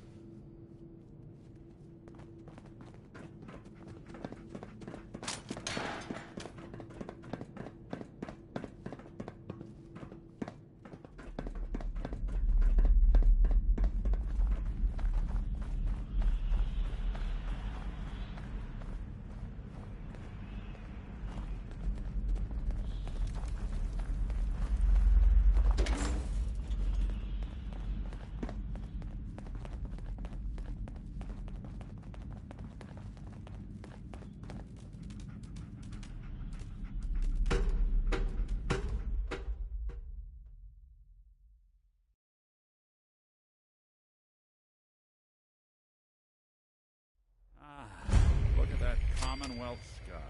Look at that Commonwealth sky.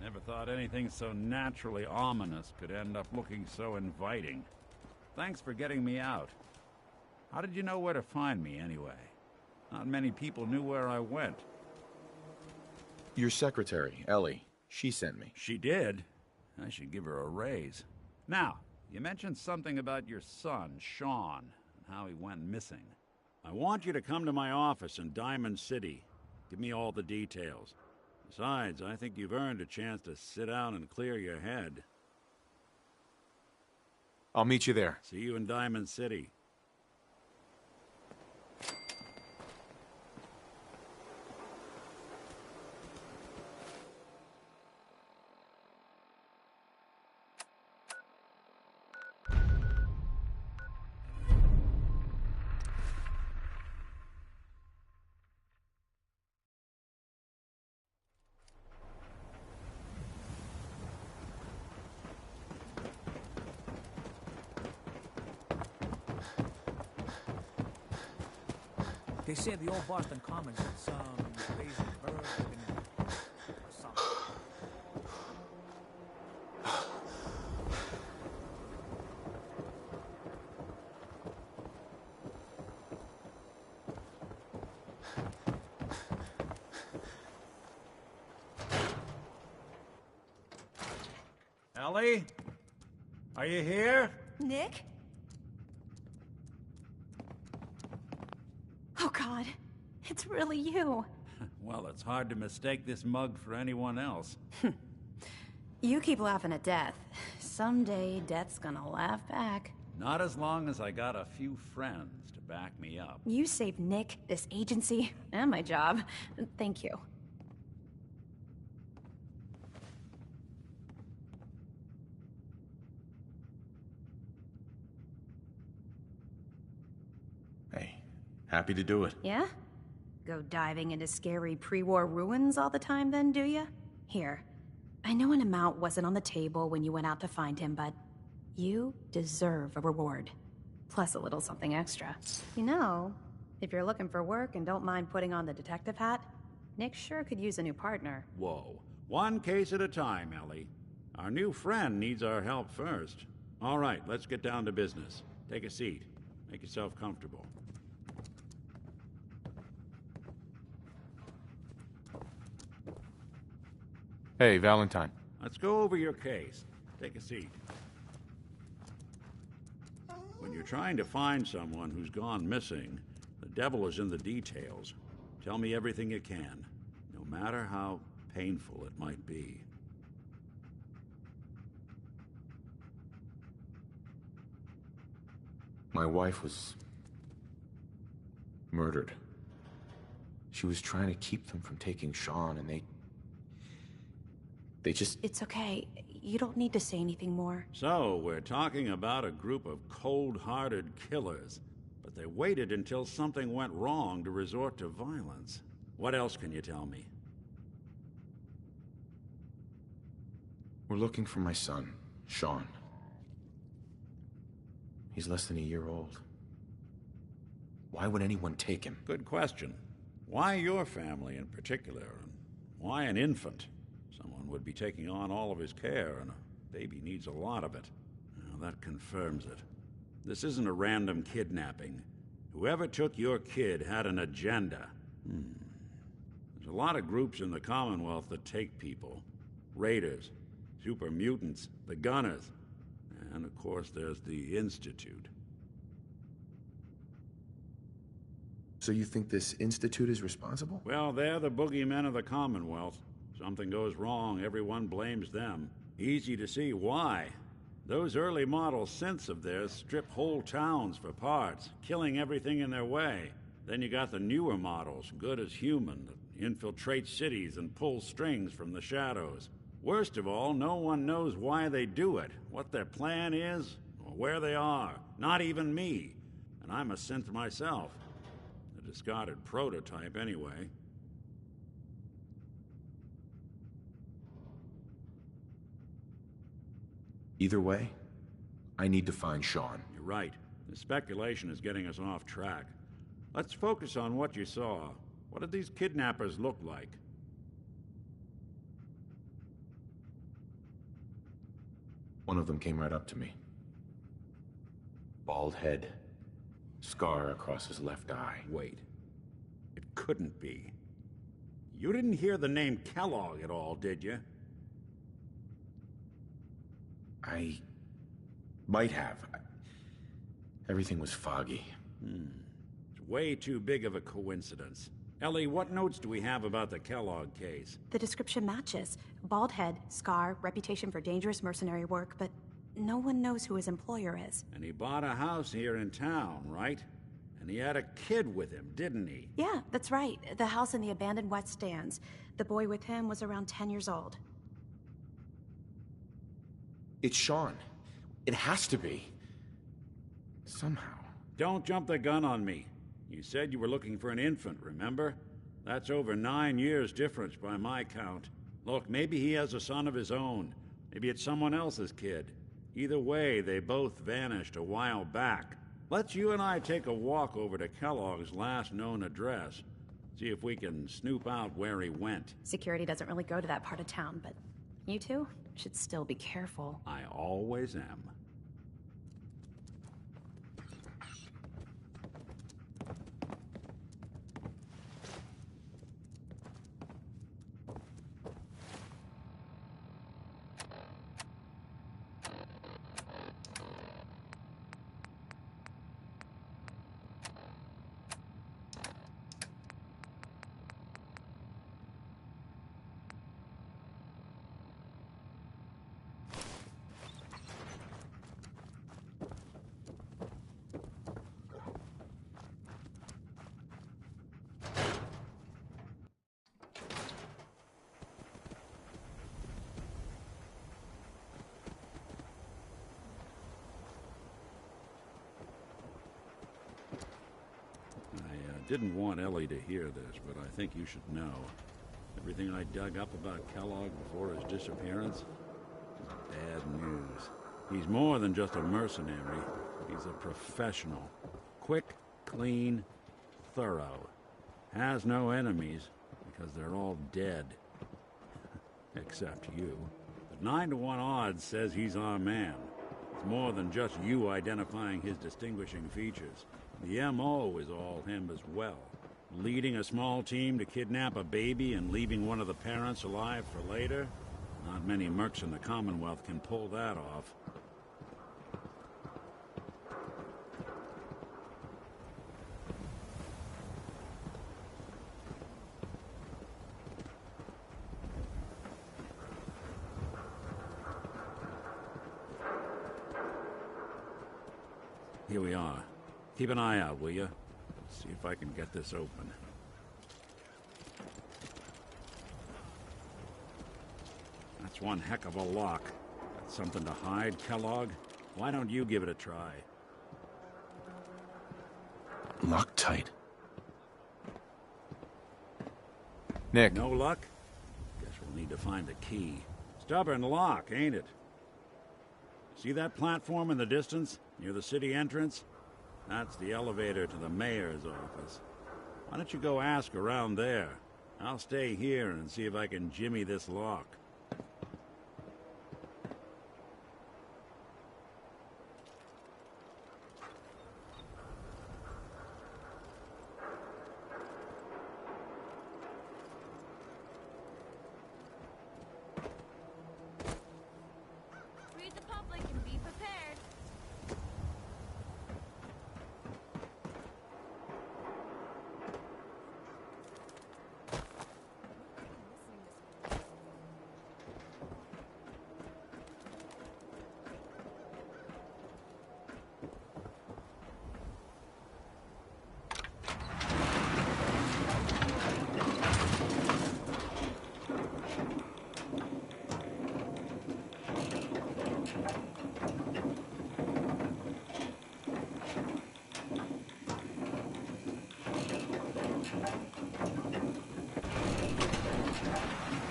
Never thought anything so naturally ominous could end up looking so inviting. Thanks for getting me out. How did you know where to find me, anyway? Not many people knew where I went. Your secretary, Ellie. She sent me. She did? I should give her a raise. Now, you mentioned something about your son, Sean, and how he went missing. I want you to come to my office in Diamond City. Give me all the details. Besides, I think you've earned a chance to sit down and clear your head. I'll meet you there. See you in Diamond City. They say the old Boston Commons had some crazy bird living or something. Ellie? Are you here? Nick? Oh, God. It's really you. Well, it's hard to mistake this mug for anyone else. You keep laughing at death. Someday, death's gonna laugh back. Not as long as I got a few friends to back me up. You saved Nick, this agency, and my job. Thank you. Hey, happy to do it. Yeah? Go diving into scary pre-war ruins all the time then, do ya? Here, I know an amount wasn't on the table when you went out to find him, but you deserve a reward. Plus a little something extra. You know, if you're looking for work and don't mind putting on the detective hat, Nick sure could use a new partner. Whoa. One case at a time, Ellie. Our new friend needs our help first. All right, let's get down to business. Take a seat. Make yourself comfortable. Hey, Valentine. Let's go over your case. Take a seat. When you're trying to find someone who's gone missing, the devil is in the details. Tell me everything you can, no matter how painful it might be. My wife was murdered. She was trying to keep them from taking Sean, and they just... It's okay. You don't need to say anything more. So, we're talking about a group of cold-hearted killers, but they waited until something went wrong to resort to violence. What else can you tell me? We're looking for my son, Sean. He's less than a year old. Why would anyone take him? Good question. Why your family in particular? And why an infant? Someone would be taking on all of his care, and a baby needs a lot of it. Now, that confirms it. This isn't a random kidnapping. Whoever took your kid had an agenda. There's a lot of groups in the Commonwealth that take people. Raiders, super mutants, the Gunners, and of course there's the Institute. So you think this Institute is responsible? Well, they're the boogeymen of the Commonwealth. Something goes wrong, everyone blames them. Easy to see why. Those early model synths of theirs strip whole towns for parts, killing everything in their way. Then you got the newer models, good as human, that infiltrate cities and pull strings from the shadows. Worst of all, no one knows why they do it, what their plan is, or where they are. Not even me. And I'm a synth myself. A discarded prototype, anyway. Either way, I need to find Sean. You're right. The speculation is getting us off track. Let's focus on what you saw. What did these kidnappers look like? One of them came right up to me. Bald head. Scar across his left eye. Wait. It couldn't be. You didn't hear the name Kellogg at all, did you? I might have. Everything was foggy. It's way too big of a coincidence. Ellie, what notes do we have about the Kellogg case? The description matches. Bald head, scar, reputation for dangerous mercenary work, but no one knows who his employer is. And he bought a house here in town, right? And he had a kid with him, didn't he? Yeah, that's right. The house in the abandoned West Stands. The boy with him was around 10 years old. It's Sean. It has to be. Somehow. Don't jump the gun on me. You said you were looking for an infant, remember? That's over 9 years difference by my count. Look, maybe he has a son of his own. Maybe it's someone else's kid. Either way, they both vanished a while back. Let's you and I take a walk over to Kellogg's last known address. See if we can snoop out where he went. Security doesn't really go to that part of town, but you two should still be careful. I always am. didn't want Ellie to hear this, but I think you should know. Everything I dug up about Kellogg before his disappearance is bad news. He's more than just a mercenary. He's a professional. Quick, clean, thorough. Has no enemies, because they're all dead. Except you. But 9 to 1 odds says he's our man. It's more than just you identifying his distinguishing features. The M.O. is all him as well. Leading a small team to kidnap a baby and leaving one of the parents alive for later? Not many mercs in the Commonwealth can pull that off. Here we are. Keep an eye out, will you? See if I can get this open. That's one heck of a lock. Got something to hide, Kellogg? Why don't you give it a try? Locked tight. Nick. No luck? Guess we'll need to find a key. Stubborn lock, ain't it? See that platform in the distance, near the city entrance? That's the elevator to the mayor's office. Why don't you go ask around there? I'll stay here and see if I can jimmy this lock. Read the public and be prepared.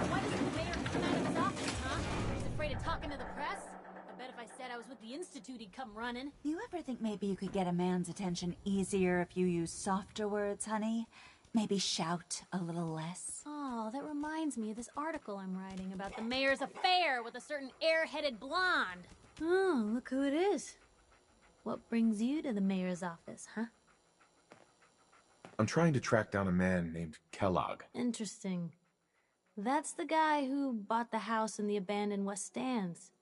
Why doesn't the mayor come out of his office, huh? He's afraid of talking to the press? I bet if I said I was with the Institute, he'd come running. You ever think maybe you could get a man's attention easier if you use softer words, honey? Maybe shout a little less? Oh, that reminds me of this article I'm writing about the mayor's affair with a certain airheaded blonde. Oh, look who it is. What brings you to the mayor's office, huh? I'm trying to track down a man named Kellogg. Interesting. That's the guy who bought the house in the abandoned West Stands.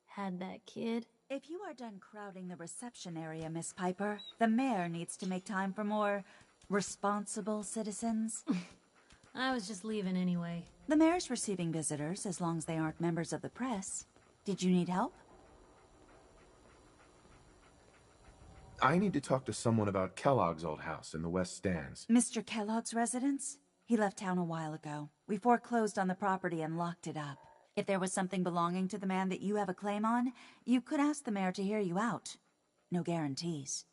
Had that kid. If you are done crowding the reception area, Miss Piper, the mayor needs to make time for more responsible citizens. I was just leaving anyway. The mayor's receiving visitors as long as they aren't members of the press. Did you need help? I need to talk to someone about Kellogg's old house in the West Stands. Mr. Kellogg's residence? He left town a while ago. We foreclosed on the property and locked it up. If there was something belonging to the man that you have a claim on, you could ask the mayor to hear you out. No guarantees.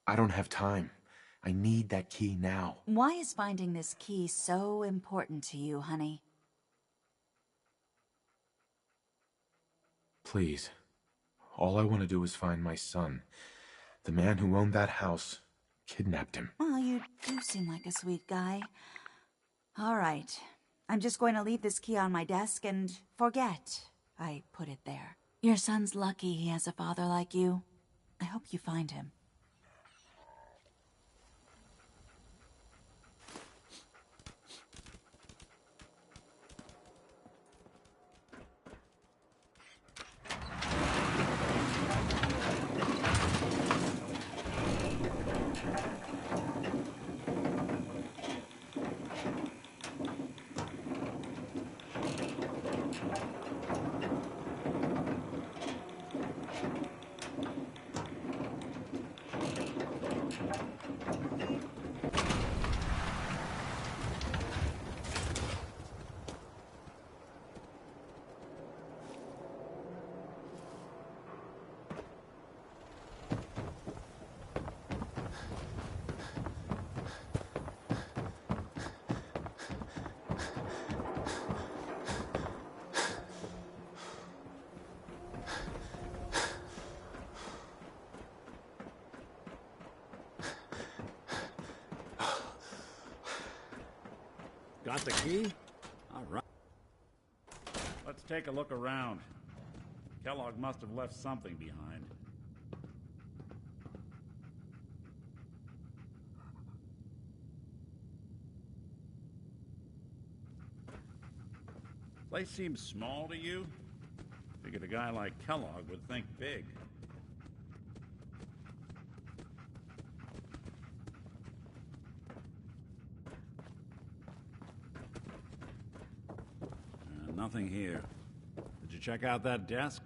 I don't have time. I need that key now. Why is finding this key so important to you, honey? Please. All I want to do is find my son. The man who owned that house kidnapped him. Well, you do seem like a sweet guy. All right. I'm just going to leave this key on my desk and forget I put it there. Your son's lucky he has a father like you. I hope you find him. Got the key? All right. Let's take a look around. Kellogg must have left something behind. Place seems small to you? Figured a guy like Kellogg would think big. Nothing here. Did you check out that desk?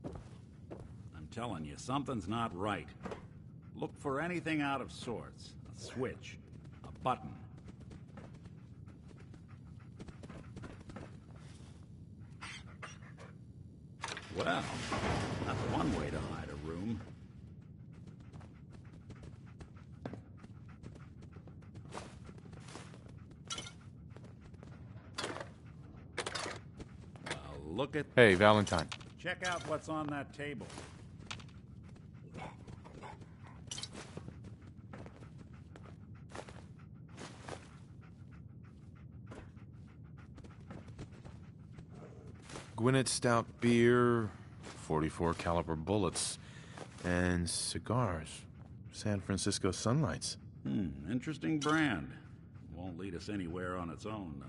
I'm telling you, something's not right. Look for anything out of sorts. A switch. A button. Well, that's one way to hide a room. Look at... Hey, Valentine. Check out what's on that table. Gwinnett Stout beer, 44 caliber bullets, and cigars. San Francisco Sunlights. Interesting brand. Won't lead us anywhere on its own, though.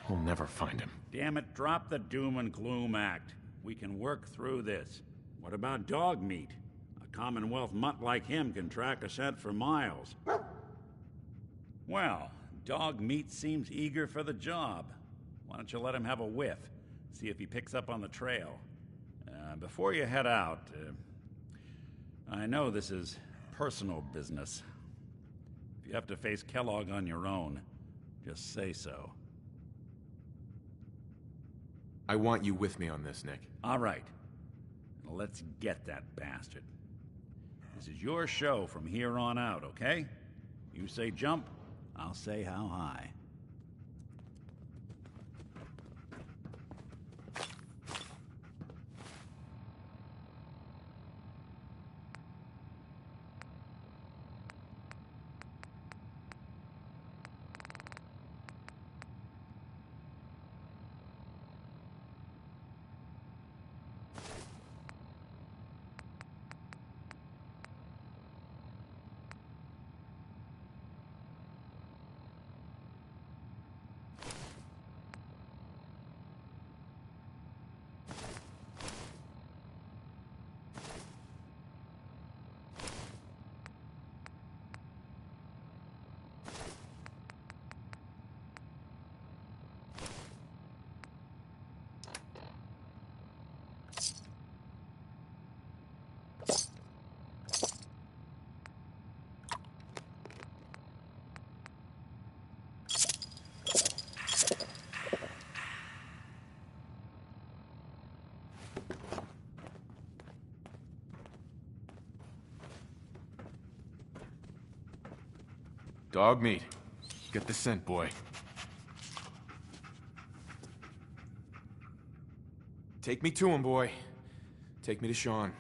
We'll never find him. Damn it, drop the doom and gloom act. We can work through this. What about dog meat? A Commonwealth mutt like him can track a scent for miles. Well, dog meat seems eager for the job. Why don't you let him have a whiff? See if he picks up on the trail. Before you head out, I know this is personal business. If you have to face Kellogg on your own, just say so. I want you with me on this, Nick. All right. Let's get that bastard. This is your show from here on out, okay? You say jump, I'll say how high. Dog meat. Get the scent, boy. Take me to him, boy. Take me to Sean.